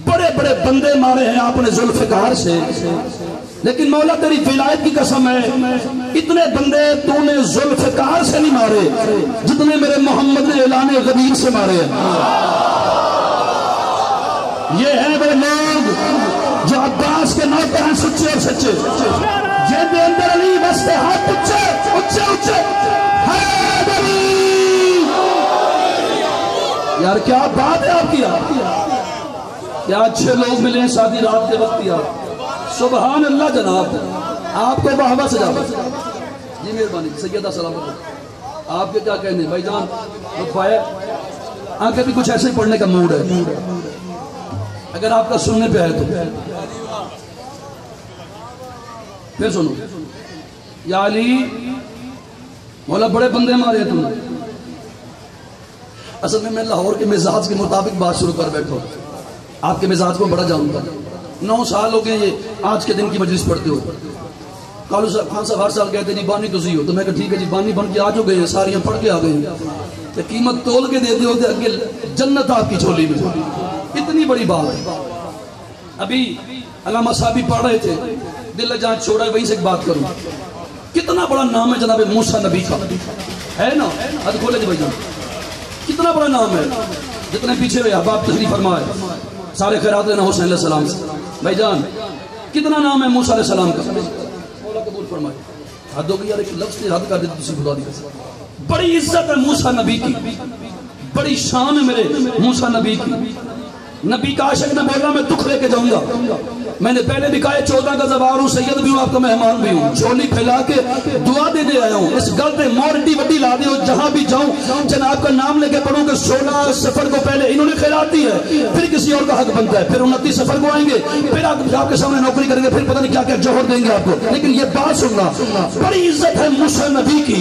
بڑے بڑے بندے مارے ہیں آپ نے ذوالفقار سے، لیکن مولا تیری ولایت کی قسم ہے اتنے بندے تو نے ذوالفقار سے نہیں مارے جتنے میرے محمد نے اعلان غدیر سے مارے ہیں۔ یہ ہیں وہ لوگ جو عباس کے نوکر ہیں، سچے اور سچے، جن کے اندر علی بستے ہاتھ اچھے اچھے اچھے حیدری۔ یار کیا بات ہے آپ کی، کیا اچھے لوگ ملے ہیں شادی رات کے وقت یار، سبحان اللہ جناب، آپ کو بہوا سے جاؤ جی، مہربانی سیدہ سلام علیکم۔ آپ کے کیا کہنے بھائی جان، رفائے آگے بھی کچھ ایسے پڑھنے کا موڈ ہے اگر آپ کا سننے پہ ہے تو۔ پھر سنو، یا علی مولا بڑے بندے مارے ہیں تم نے۔ اصل میں لاہور کے مزاج کے مطابق بات شروع کر بیٹھو، آپ کے مزاج کو بڑا جانتا ہوں۔ 9 سال ہو گئے یہ آج کے دن کی مجلس پڑھتے ہو۔ کالو خان صاحب ہر سال کہتے جی بانی تسی ہو، تو میں کہا ٹھیک ہے جی بانی بن کے آج ہو گئے ہیں، ساریاں پڑھ کے آ گئے ہیں، قیمت تول کے دیتے ہوتے اگے جنت آپ کی چھولی میں، اتنی بڑی بات ہے۔ ابھی علامہ صاحب پڑھ رہے تھے، دل جہاں چھوڑا ہے وہیں سے ایک بات کروں، کتنا بڑا نام ہے جناب موسیٰ نبی کا، ہے نا؟ حد کھولے جی بھائی جان، کتنا بڑا نام ہے، جتنے پیچھے ہوئے احباب تشریف فرمائے، سارے خیرات لینا حسین علیہ السلام سے۔ بھائی جان کتنا نام ہے موسیٰ علیہ السلام کا؟ مولا قبول فرمائے. حد ہو گئی یار، ایک لفظ سے حد کر دیتے تسی خدا دی. بڑی عزت ہے موسیٰ نبی کی، بڑی شان ہے میرے موسیٰ نبی کی. نبی کا عاشق نے بولا میں دکھ لے کے جاؤں گا. میں نے پہلے بھی کہا 14 کا زوار ہوں، سید بھی ہوں، آپ کا مہمان بھی ہوں. جھولی پھیلا کے دعا دے دے آیا ہوں. اس گل پہ مورٹی وڈی لا دے ہو، جہاں بھی جاؤں جناب کا نام لے کے پڑھوں کہ 16 سفر کو پہلے انہوں نے خیرات دی ہے، پھر کسی اور کا حق بنتا ہے، پھر 29 سفر کو آئیں گے، پھر آپ کے سامنے نوکری کریں گے، پھر پتہ نہیں کیا کیا جوہر دیں گے آپ کو. لیکن یہ بات سننا، بڑی عزت ہے موسیٰ نبی کی.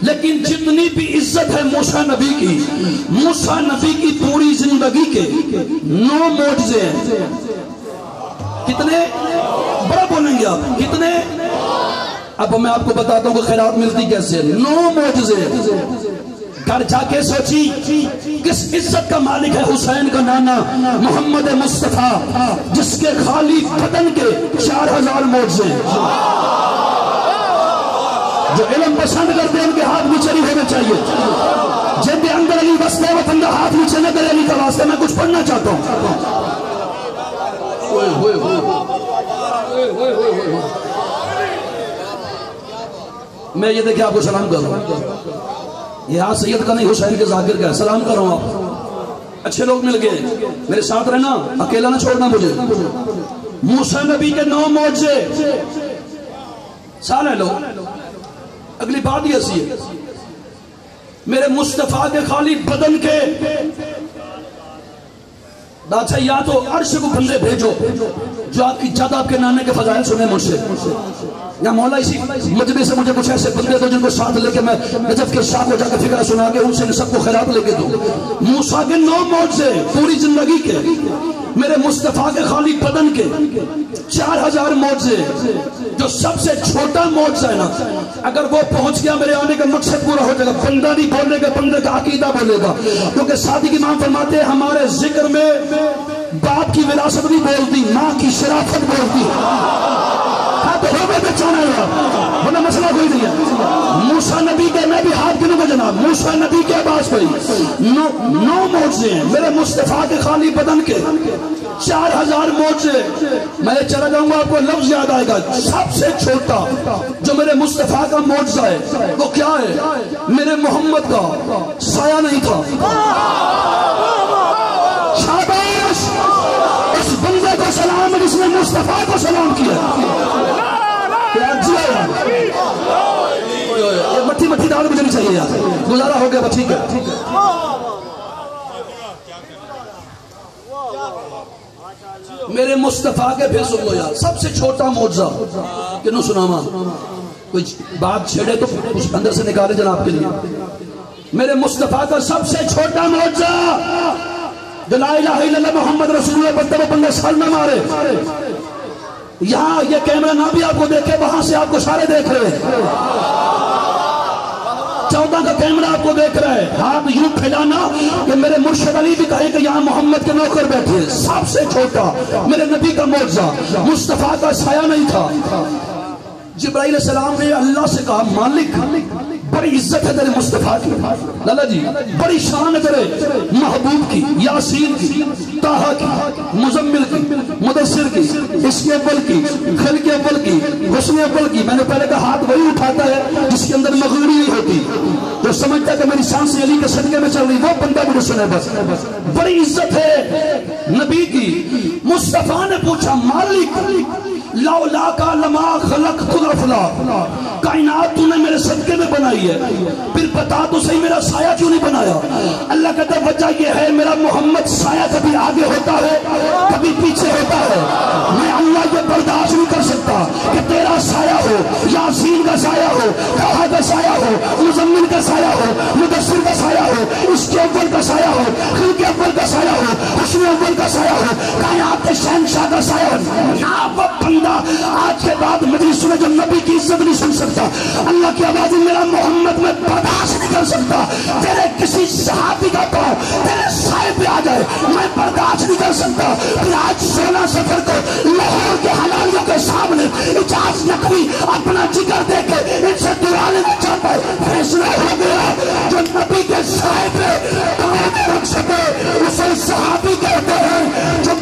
لیکن جتنی بھی عزت ہے موسیٰ نبی کی، موسیٰ نبی کی پوری زندگی کے 9 معجزے ہیں. کتنے؟ بڑا بولیں گے آپ، کتنے؟ اب میں آپ کو بتاتا ہوں کہ خیرات ملتی کیسے. 9 معجزے. گھر جا کے سوچی کس عزت کا مالک ہے حسین کا نانا محمد مصطفیٰ، جس کے خالی بدن کے 4000 معجزے. جو علم پسند کرتے ہیں ان کے ہاتھ نیچے نہیں ہونے چاہیے. جن کے اندر علی بستے وہ بندہ ہاتھ نیچے نہ کرے. علی کا واسطے میں کچھ پڑھنا چاہتا ہوں. میں یہ دیکھیں آپ کو سلام کر رہا ہوں. یہ ہاتھ سید کا نہیں حسین کے ذاکر کا ہے. سلام کر رہا ہوں آپ. اچھے لوگ مل گئے، میرے ساتھ رہنا، اکیلا نہ چھوڑنا مجھے. موسیٰ نبی کے 9 معجزے. سال ہے لوگ. اگلی بات یہ سی ہے، میرے مصطفیٰ کے خالی بدن کے اچھا یا تو عرش کو بندے بھیجو جو آپ کی جد آپ کے نانے کے فضائل سنے مجھ سے، یا مولا اسی مجمع سے مجھے کچھ ایسے بندے دو جن کو ساتھ لے کے میں نجف کے شاہ کو جا کے فکرہ سنا کے ان سے سب کو خیرات لے کے دوں. موسیٰ کے 9 معجزے پوری زندگی کے، میرے مصطفیٰ کے خالی بدن کے 4000 معجزے. جو سب سے چھوٹا معجزہ ہے نا، اگر وہ پہنچ گیا میرے آنے کا مقصد پورا ہو جائے گا. بندہ نہیں بولے گا، بندے کا عقیدہ بولے گا. کیونکہ صادق امام فرماتے ہیں ہمارے ذکر میں باپ کی وراثت نہیں بولتی، ماں کی شرافت بولتی. ہاں تو ہو گئے بچانا ہے، ورنہ مسئلہ کوئی نہیں ہے. موسیٰ نبی کے میں بھی ہاتھ گنوں گا جناب. موسیٰ نبی کے عباس پڑی 9 معجزے ہیں میرے مصطفیٰ کے خالی بدن کے 4000 معجزے. میں چلا جاؤں گا، آپ کو لفظ یاد آئے گا. سب سے چھوٹا جو میرے مصطفیٰ کا معجزہ ہے وہ کیا ہے؟ میرے محمد کا سایہ نہیں تھا. شاباش اس بندے کو سلام جس نے مصطفیٰ کو سلام کیا. مٹھی مٹھی ڈال مجھے نہیں چاہیے یار، گزارا ہو گیا بس. ٹھیک ہے میرے مصطفیٰ کے پھر سن لو یار. سب سے چھوٹا معجزہ کنوں سناما، کوئی بات چھیڑے تو کچھ اندر سے نکالے جناب کے لیے. میرے مصطفیٰ کا سب سے چھوٹا معجزہ جو لا الہ الا اللہ محمد رسول اللہ بندہ بندے سال نہ مارے. یہاں یہ کیمرہ نہ بھی آپ کو دیکھے، وہاں سے آپ کو سارے دیکھ رہے ہیں. 14 کا کیمرہ آپ کو دیکھ رہا ہے. ہاتھ یوں پھیلانا کہ میرے مرشد علی بھی کہے کہ یہاں محمد کے نوکر بیٹھے. سب سے چھوٹا میرے نبی کا معجزہ، مصطفیٰ کا سایہ نہیں تھا. جبرائیل علیہ السلام نے اللہ سے کہا مالک بڑی عزت ہے تیرے مصطفیٰ کی، لالا جی بڑی شان ہے تیرے محبوب کی، یاسین کی، طٰہٰ کی، مزمل کی، مدثر کی، اسم اول کی، خلق اول کی، حسن اول کی. میں نے پہلے کہا ہاتھ وہی اٹھاتا ہے جس کے اندر مغروری نہیں ہوتی، جو سمجھتا ہے کہ میری شان سے علی کے صدقے میں چل رہی، وہ بندہ مجھے سنے بس. بڑی عزت ہے نبی کی. مصطفیٰ نے پوچھا مالک لولا کا لما خلقت الافلاک، کائنات تو نے میرے صدقے میں بنائی ہے، پھر بتا تو صحیح میرا سایہ کیوں نہیں بنایا؟ اللہ کہتا ہے وجہ یہ ہے میرا محمد سایہ کبھی آگے ہوتا ہے کبھی پیچھے ہوتا ہے. میں اللہ یہ برداشت نہیں کر سکتا کہ تیرا سایہ ہو، یاسین کا سایہ ہو، طٰہٰ کا سایہ ہو، مزمل کا سایہ ہو، مدثر کا سایہ ہو، اس کے اول کا سایہ ہو، خلق اول کا سایہ ہو، حسن اول کا سایہ ہو، کائنات شہنشاہ کا سایہ ہو. نہ وہ بندہ آج کے بعد مجلس میں جو نبی کی عزت نہیں سن سکتا، اللہ کی آواز میرا محمد میں برداشت نہیں کر سکتا. تیرے کسی صحابی کا پاؤں تیرے سائے پہ آ جائے میں برداشت نہیں کر سکتا. پھر آج 16 سفر کو لاہور کے حلالیوں کے سامنے اجاز نقوی اپنا جگر دے کے ان سے دعا لینا چاہتا ہے. فیصلہ ہو گیا جو نبی کے سائے پہ پاؤں رکھ سکے اسے صحابی کہتے ہیں، جو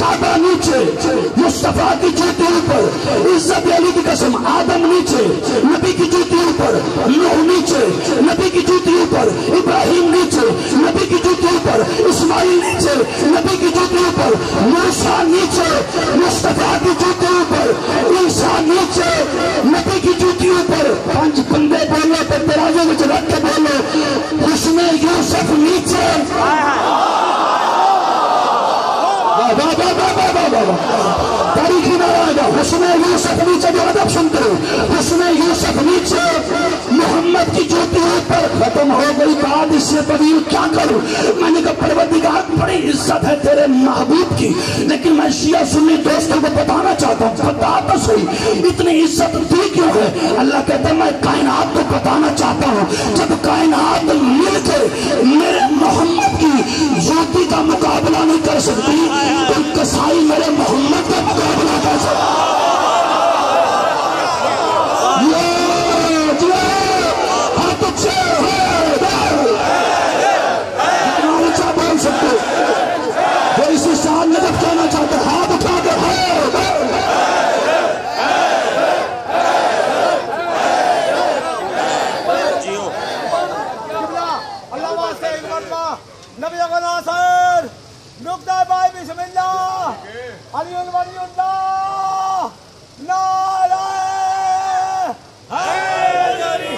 کعبہ نیچے, مصطفیٰ کی جوتی اوپر, عزت علی کی قسم. آدم نیچے, نبی کی جوتی اوپر. نوح نیچے, نبی کی جوتی اوپر. ابراہیم نیچے, نبی کی جوتی اوپر. اسماعیل نیچے, نبی کی جوتی اوپر. موسیٰ نیچے, مصطفیٰ کی جوتی اوپر. عیسیٰ نیچے, نبی کی جوتی اوپر. 5 بندے بولو تو ترازو میں رکھ کے بولو. حسن یوسف نیچے. تاریخی نارائن گا. حسن یوسف نیچے, جو ادب سنتے ہو. حسن یوسف نیچے, محمد کی جوتی اوپر. ختم ہو گئی بات, اس سے طویل کیا کروں. میں نے کہا پروردگار بڑی عزت ہے تیرے محبوب کی, لیکن میں شیعہ سنی دوستوں کو بتانا چاہتا ہوں. بتا تو صحیح اتنی عزت دی کیوں ہے. اللہ کہتا ہے میں کائنات کو بتانا چاہتا ہوں. جب کائنات مل کے میرے محمد کی جوتی کا مقابلہ نہیں کر سکتی, تو کسائی میرے محمد کا مقابلہ کر سکتا. کہنا چاہتا ہے ہاتھ اٹھا کے اللہ واسطے ایک مرتبہ نبی اغا ناصر نقطہ بھائی بسم اللہ علی الولی اللہ نعرہ حیدری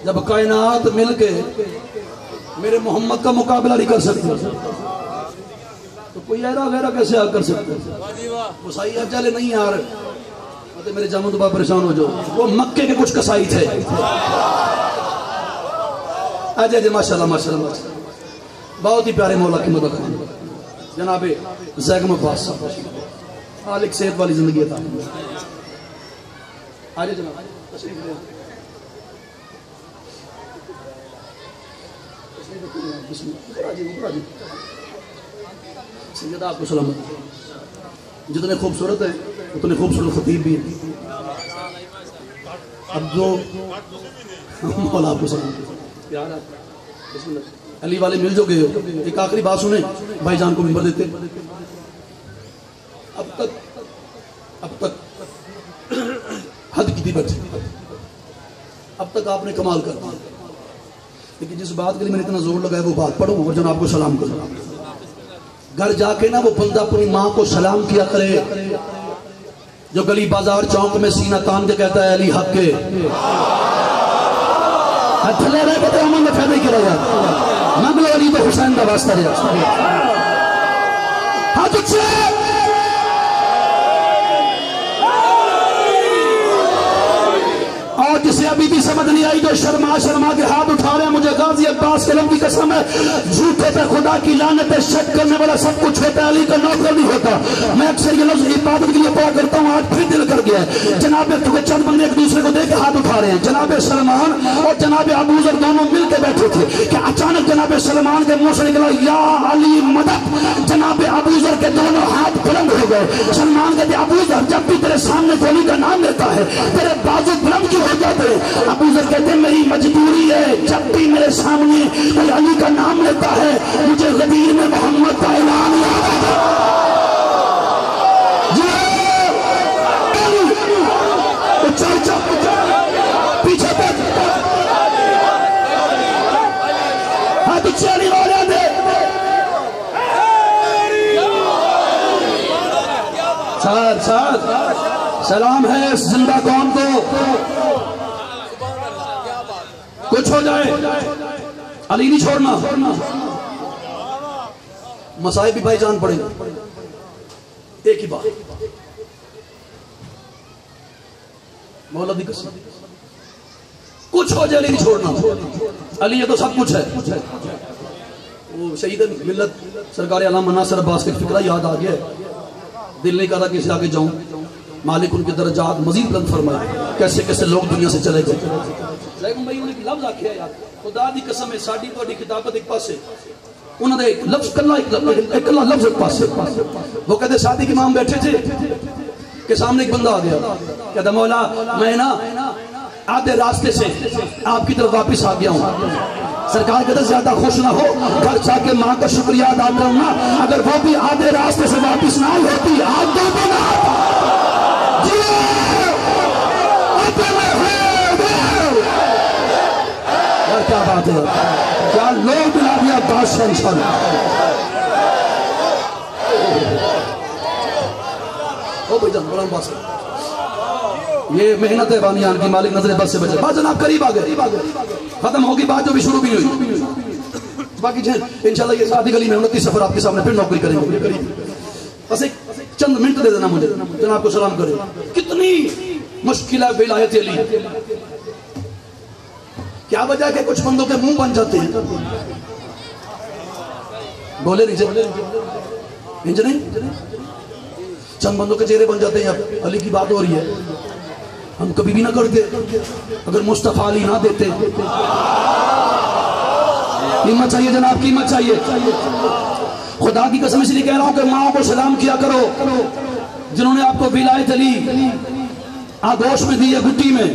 جب کائنات مل کے میرے محمد کا مقابلہ نہیں کر سکتے, تو کوئی ایرا غیرہ کیسے کر سکتے. قصائی اجالے نہیں آ رہے, میرے جامع دبا پریشان ہو جاؤ. وہ مکے کے کچھ قصائی تھے. اجے جی ماشاءاللہ ماشاءاللہ, بہت ہی پیارے مولا کی مدد خان جناب زیگم عباس صاحب, آلک صحت والی زندگی تھا. آجے جناب تشریف لے. سیدہ آپ کو سلامت. جتنے خوبصورت ہیں اتنے خوبصورت خطیب بھی ہیں. اب جو مولا آپ کو سلامت. بسم اللہ. علی والے مل جو گئے ہو, ایک آخری بات سنیں, بھائی جان کو ممبر دیتے. اب تک حد کی تھی بچے, اب تک آپ نے کمال کر دیا, لیکن جس بات کے لیے میں نے اتنا زور لگایا وہ بات پڑھو اور جناب کو سلام کرو. گھر جا کے نا وہ بندہ اپنی ماں کو سلام کیا کرے جو گلی بازار چوک میں سینہ تان کے کہتا ہے علی حق کے. تھلے رہے کہتے ہیں ہمیں فیض نہیں کرے گا, منگلو علی تو حسین کا واسطہ رہا. ہاتھ اچھے اور جسے ابھی بھی سمجھ نہیں آئی, جو شرما شرما کے ہاتھ اٹھا رہے ہیں, مجھے غازی عباس کے لم کی قسم ہے, جھوٹے پہ خدا کی لعنت ہے, شک کرنے والا سب کچھ ہوتا ہے, علی کا نوکر نہیں ہوتا. میں اکثر یہ لفظ عبادت کے لیے پڑھا کرتا ہوں, آج پھر دل کر گیا ہے. جناب چند بندے ایک دوسرے کو دیکھ کے ہاتھ اٹھا رہے ہیں. جناب سلمان اور جناب ابو ذر دونوں مل کے بیٹھے تھے کہ اچانک جناب سلمان کے منہ سے نکلا یا علی مدد. جناب ابو ذر کے دونوں ہاتھ بلند ہو گئے. سلمان کہتے ابو ذر جب بھی تیرے سامنے علی کا نام لیتا ہے تیرے بازو بلند کیوں ہو جاتے ہیں. ابو ذر کہتے ہیں میری مجبوری ہے, جب بھی میرے سامنے علی کا نام لیتا ہے مجھے غدیر میں محمد کا اعلان یاد آتا ہے. پیچھے ہاتھ چلی والے دے. سلام ہے اس زندہ قوم کو, کچھ ہو جائے علی نہیں چھوڑنا. مسائب بھی بھائی جان پڑے گا. ایک ہی بات, مولا دی قسم, کچھ ہو جائے علی نہیں چھوڑنا. علی یہ تو سب کچھ ہے. وہ شہید ملت سرکار علامہ ناصر عباس کے فکرہ یاد آ گیا, دل نہیں کر رہا کسی آگے جاؤں. مالک ان کے درجات مزید بلند فرمائے, کیسے کیسے لوگ دنیا سے چلے گئے. لیکن بھائی انہیں لفظ آکھے ہے یار, خدا دی قسم ہے ساڑی تو اڈی کتابت ایک پاس ہے, انہوں نے ایک لفظ کلا لفظ ایک پاس سے وہ کہتے شادی کے امام بیٹھے تھے کہ سامنے ایک بندہ آ گیا کہتا مولا میں نا آدھے راستے سے آپ کی طرف واپس آ گیا ہوں. سرکار کہتے زیادہ خوش نہ ہو, گھر جا کے ماں کا شکریہ ادا کرنا, اگر وہ بھی آدھے راستے سے واپس نہ ہوتی آج دو بنا کیا بات ہے, کیا لوگ بلا دیا بادشاہ انشاءاللہ. او بھائی جان بڑا باس یہ محنت ہے بانیان کی, مالک نظر بس سے بچے. بات جناب قریب آ گئے, ختم ہوگی بات جو بھی شروع بھی ہوئی. باقی انشاءاللہ یہ ساتھی گلی میں 29 سفر آپ کے سامنے پھر نوکری کریں گے. بس ایک چند منٹ دے دینا مجھے, جناب کو سلام کرے. کتنی مشکل ہے ولایت علی, کیا وجہ ہے کہ کچھ بندوں کے منہ بن جاتے ہیں. بولے نہیں چند بندوں کے چہرے بن جاتے ہیں. اب علی کی بات ہو رہی ہے, ہم کبھی بھی نہ کرتے اگر مصطفیٰ علی نہ دیتے. قیمت چاہیے جناب, قیمت چاہیے. خدا کی قسم اس لیے کہہ رہا ہوں کہ ماں کو سلام کیا کرو جنہوں نے آپ کو ولایت علی آگوش میں دی ہے, گٹی میں.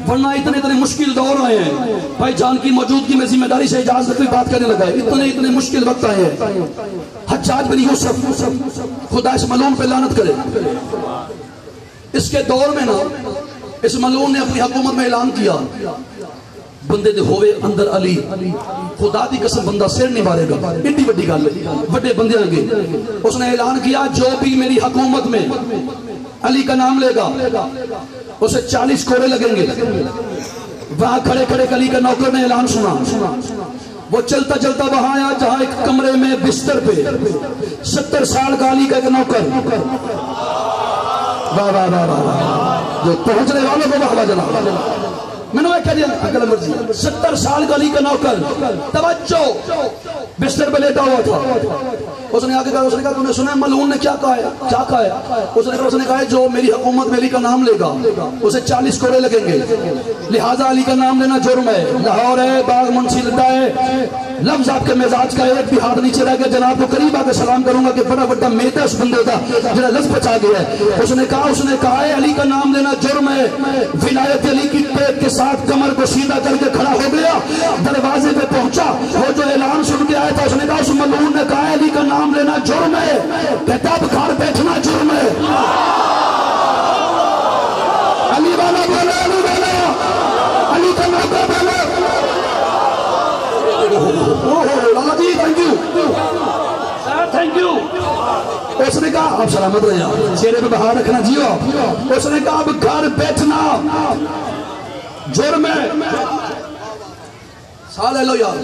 ورنہ اتنے مشکل دور آئے ہیں. بھائی جان کی موجودگی میں ذمہ داری سے اجازت کوئی بات کرنے لگا ہے. اتنے مشکل وقت آئے ہیں. حجاج بن یوسف, خدا اس ملعون پہ لعنت کرے, اس کے دور میں نا اس ملعون نے اپنی حکومت میں اعلان کیا بندے دے ہوئے اندر علی. خدا دی قسم بندہ سر نہیں مارے گا, اتنی بڑی گل ہے, بڑے بندے آئیں گے. اس نے اعلان کیا جو بھی میری حکومت میں علی کا نام لے گا اسے 40 کوڑے لگیں گے. وہاں کھڑے کھڑے علی کا نوکر نے اعلان سنا. وہ چلتا چلتا وہاں آیا جہاں ایک کمرے میں بستر پہ 70 سال کا علی کا ایک نوکر. واہ واہ واہ واہ, جو پہنچنے والوں کو واہ جناب. میں نے کہہ دیا اگلا مرضی 70 سال کا علی کا نوکر, توجہ, بستر پہ لیٹا ہوا تھا. اس نے آگے کہا, اس نے کہا تو نے سنا ملعون نے کیا کہا ہے, کیا کہا ہے؟ اس نے کہا جو میری حکومت میں علی کا نام لے گا اسے 40 کوڑے لگیں گے, لہٰذا علی کا نام لینا جرم ہے. لاہور ہے, باغ منشی لٹا ہے, لفظ آپ کے مزاج کا ایک بھی ہاتھ نیچے رہ گیا. جناب کو قریب آ کے سلام کروں گا کہ بڑا بڑا میتا اس بندے کا جڑا لفظ بچا گیا ہے. اس نے کہا ہے علی کا نام لینا جرم ہے. ولایت علی کی پیٹ کے ساتھ کمر کو سیدھا کر کے کھڑا ہو گیا, دروازے پہ پہنچا. وہ جو اعلان سن کے آیا تھا اس نے کہا اس ملعون نے کہا علی کا نام لینا جرم ہے, کہتا اب گھر بیٹھنا جرم ہے. علی والا بولے, علی والا, علی کا نوکر بولے. لالا جی تھینک یو, تھینک یو. اس نے کہا اب سلامت رہے, چہرے پہ بہار رکھنا جیو. اس نے کہا اب گھر بیٹھنا جرم ہے. سال ہے لو یار,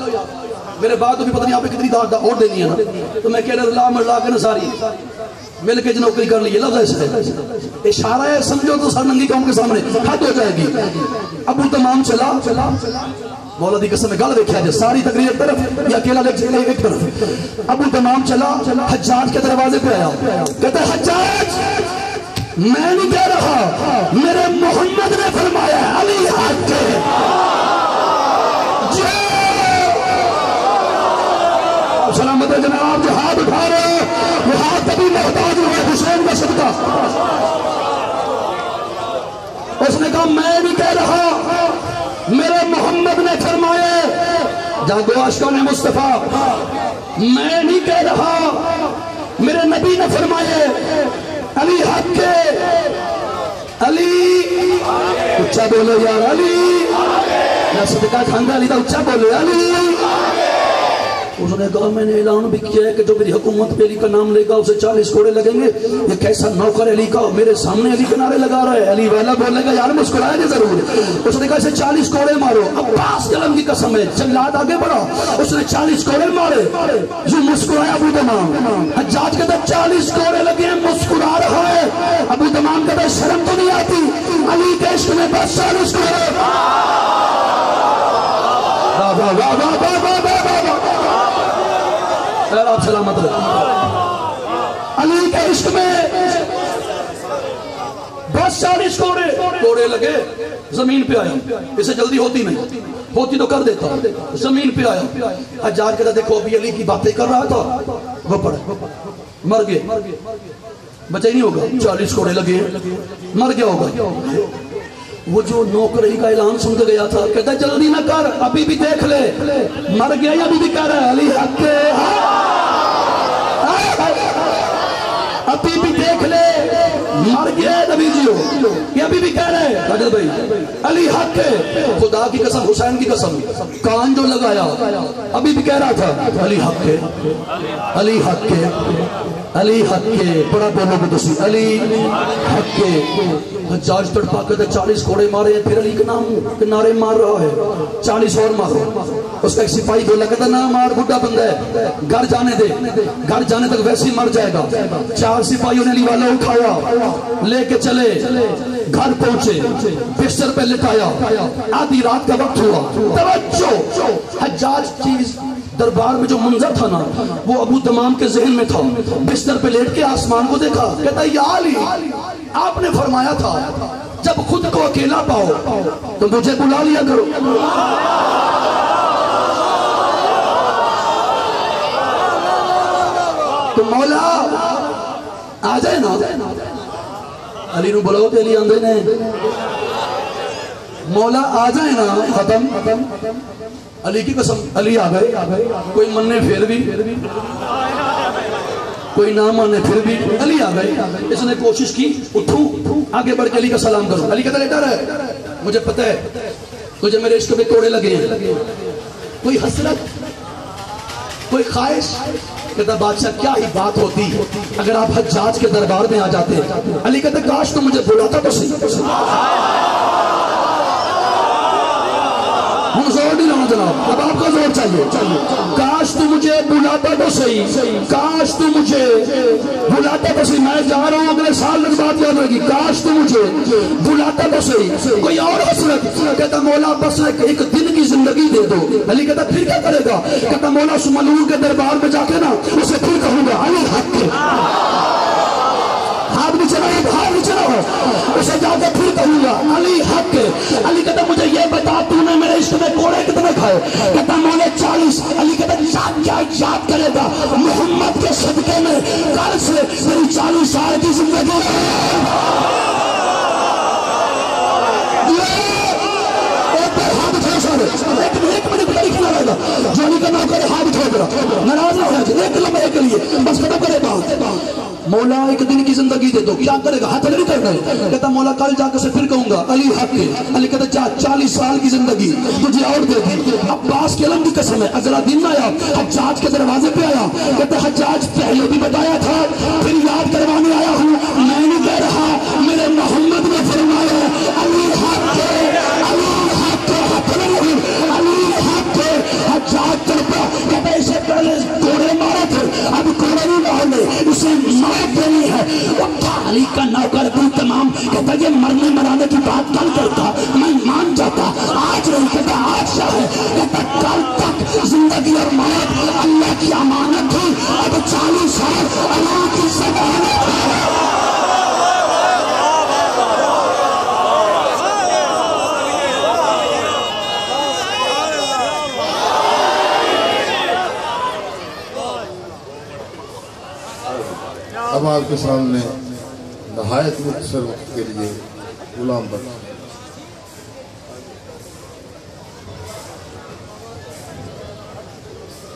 میرے بات تو بھی پتہ نہیں آپ نے کتنی دار اور دینی ہے نا, تو میں کہہ رہا اللہ مرلا کے نصاری مل کے نوکری کر لی. لفظ ایسا ہے, اشارہ ہے, سمجھو تو سر ننگی قوم کے سامنے حد ہو جائے گی. ابو تمام چلا, مولا دی قسم میں گل دیکھا جائے ساری تقریر ایک طرف یا اکیلا ایک طرف. ابو تمام چلا, حجاج کے دروازے پہ آیا, کہتا ہے حجاج میں نہیں کہہ رہا, میرے محمد نے فرمایا علی حق ہے. سلامت ہے جناب, جو ہاتھ اٹھا رہے وہ ہاتھ کبھی محتاج ہوئے حسین کا صدقہ. اس نے کہا میں نہیں کہہ رہا, میرے محمد نے فرمایا, جاگو عاشقان مصطفیٰ, میں نہیں کہہ رہا, میرے نبی نے فرمایا علی حق ہے. علی اچھا بولو یار, علی نہ صدقہ کھاندہ علی دا اچھا بولو علی. اس نے کہا میں نے اعلان بھی کیا ہے کہ جو میری حکومت پہ علی کا نام لے گا اسے 40 کوڑے لگیں گے. یہ کیسا نوکر علی کا میرے سامنے علی کے نعرے لگا رہا ہے. علی والا بولے گا یار مسکرایا نہیں ضرور. اس نے کہا اسے 40 کوڑے مارو. عباس قلم کی قسم ہے, جلاد آگے بڑھا, اس نے 40 کوڑے مارے. جو مسکرایا ابو تمام. حجاج کہتا 40 کوڑے لگے ہیں, مسکرا رہا ہے. ابو تمام کہتا شرم تو نہیں آتی, علی کے عشق میں بس 40 کوڑے. واہ واہ واہ واہ واہ واہ واہ, آپ سلامت رہے. علی کے عشق میں بس 40 کوڑے لگے. زمین پہ آئی, اسے جلدی ہوتی نہیں. ہوتی تو کر دیتا، زمین پہ آیا، حجاج کہتا دیکھو ابھی علی کی باتیں کر رہا تھا، وہ پڑا مر گئے، بچہ ہی نہیں ہوگا، 40 کوڑے لگے مر گیا ہوگا۔ وہ جو نوکری کا اعلان سن کے گیا تھا کہتا جلدی نہ کر، ابھی بھی دیکھ لے مر گیا یا ابھی بھی کہہ رہا ہے علی حق کے، ابھی بھی دیکھ لے مر گیا نبی جی ہو، یہ ابھی بھی کہہ رہے ہیں حضرت بھائی علی حق کے، خدا کی قسم حسین کی قسم، کان جو لگایا ابھی بھی کہہ رہا تھا علی حق کے، علی حق کے، علی حق کے، بڑا بولو گے تسی علی حق کے۔ حجاج تڑپا کہتے 40 کوڑے مارے ہیں، پھر علی کے نام کنارے مار رہا ہے، 40 اور مارو۔ اس کا ایک سپاہی بولا کہتا نہ مار، بڑھا بندہ ہے، گھر جانے دے، گھر جانے تک ویسے ہی مر جائے گا۔ 4 سپاہیوں نے علی والا اٹھایا، لے کے چلے، گھر پہنچے، بستر پہ لٹایا، آدھی رات کا وقت ہوا، توجہ، حجاج کی دربار میں جو منظر تھا نا وہ ابو تمام کے ذہن میں تھا، بستر پہ لیٹ کے آسمان کو دیکھا، کہتا یا علی آپ نے فرمایا تھا جب خود کو اکیلا پاؤ تو مجھے بلا لیا کرو۔ تو مولا آ جائے نا، علی نو بلاؤ تو علی آندے نے، مولا آ جائے نا، ختم، علی کی قسم علی آ گئے، کوئی مننے پھر بھی، کوئی نہ مانے پھر بھی علی آ گئے۔ اس نے کوشش کی اٹھوں آگے بڑھ کے علی کا سلام کروں، علی کہتا لیٹا رہے، مجھے پتہ ہے تجھے میرے عشق میں کوڑے لگے ہیں، کوئی حسرت، کوئی خواہش؟ کہتا بادشاہ کیا ہی بات ہوتی اگر آپ حجاج کے دربار میں آ جاتے۔ علی کہتا کاش تو مجھے بلاتا تو صحیح، ہم زور نہیں لانا جناب، اب آپ کا زور چاہیے، کاش تو مجھے بلاتا تو صحیح، کاش تو مجھے بلاتا تو صحیح، میں جا رہا ہوں اگلے سال میں بات یاد رہے گی، کاش تو مجھے بلاتا تو صحیح۔ کوئی اور حسرت؟ کہتا مولا بس ایک دن کی زندگی دے دو۔ علی کہتا پھر کیا کرے گا؟ کہتا مولا اس ملعون کے دربار میں جا کے نا اسے پھر کہوں گا علی حق کے، ہاتھ بھی چلا باہر بھی چلا ہو، اسے جا کے پھر کہوں گا علی حق کے۔ علی کہتا مجھے یہ بتا تو نے میرے عشق میں کوڑے کتنے کھائے؟ کہتا مولا 40۔ علی کہتا کیا یاد کرے گا محمد کے صدقے میں کل سے میری 40 سال کی زندگی ایک منٹ بڑی کھلا رہے گا، جو علی کا نام کرے ہاتھ اٹھا کر ناراض نہ ہو جائے، ایک لمحے کے لیے بس ختم کرے بات۔ مولا ایک دن کی زندگی دے دو، کیا کرے گا؟ ہاتھ نہیں کر رہے، کہتا مولا کل جا کے سے پھر کہوں گا علی حق کے۔ علی کہتا جا 40 سال کی زندگی تجھے اور دے دی۔ عباس کے علم کی قسم ہے، اگلا دن آیا، حجاج کے دروازے پہ آیا، کہتا حجاج پہلے بھی بتایا تھا پھر یاد کروانے آیا ہوں، میں نہیں کہہ رہا، میرے محمد نے فرمایا علی حق کے، علی حق کے، حق نہیں علی حق کے۔ حجاج تڑپا، کہتا اسے پہلے کوڑے مارے تھے اب کوڑے نہیں مارنے، اسے موت دینی ہے۔ اٹھا علی کا نوکر ابو تمام، کہتا یہ مرنے مرانے کی بات کل کرتا میں مان جاتا، آج نہیں، کہتا آج شاہ ہے، کہتا کل تک زندگی اور موت اللہ کی امانت تھی، اب 40 سال اللہ کی ضمانت ہے۔ اب آپ کے سامنے نہایت مختصر وقت کے لیے غلام بخش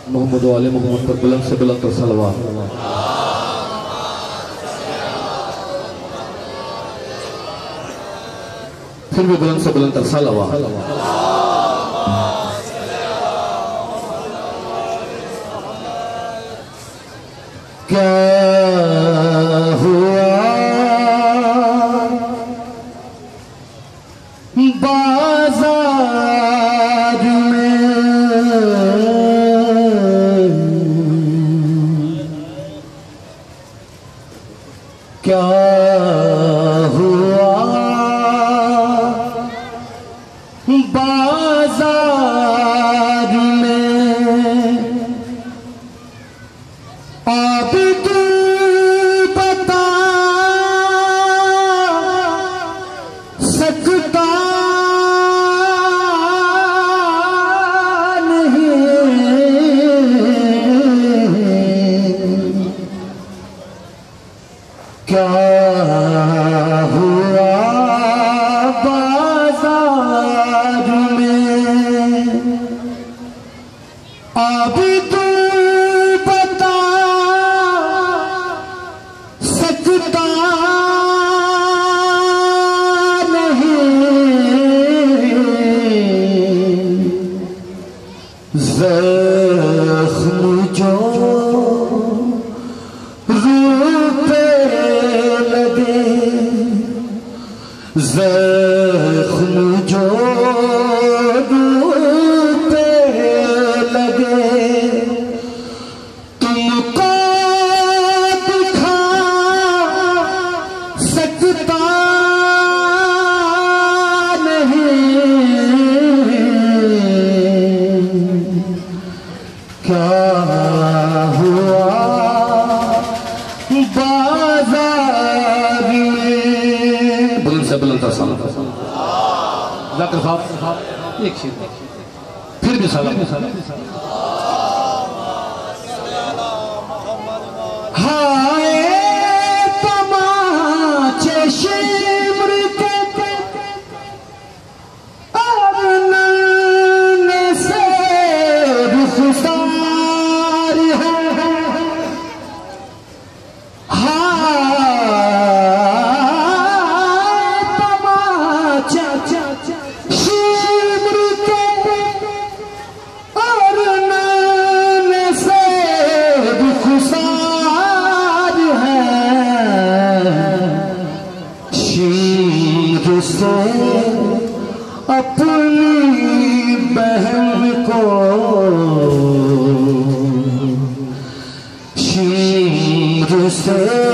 محمد و آل محمد پر بلند سے بلند تر صلوات۔ پھر بھی بلند سے بلند تر صلوات۔ کیا ہوا بازار میں، کیا ہوا بازار میں، آپ ابھی تو بتا سکتا زخم جو روح پہ لگے زخم جو روح پہ لگے تم کو دکھا سکتا کیا ہوا بازار میں بلند سے بلند تر سلام ذاکر صاحب ایک شیر پھر بھی سلام ہائے تماچے شمر کے اور ننے سے رخسار ہے ہائے تماچے شمر کے اور ننے سے رخسار ہے شیر سے اپنی بہن کو شیر سے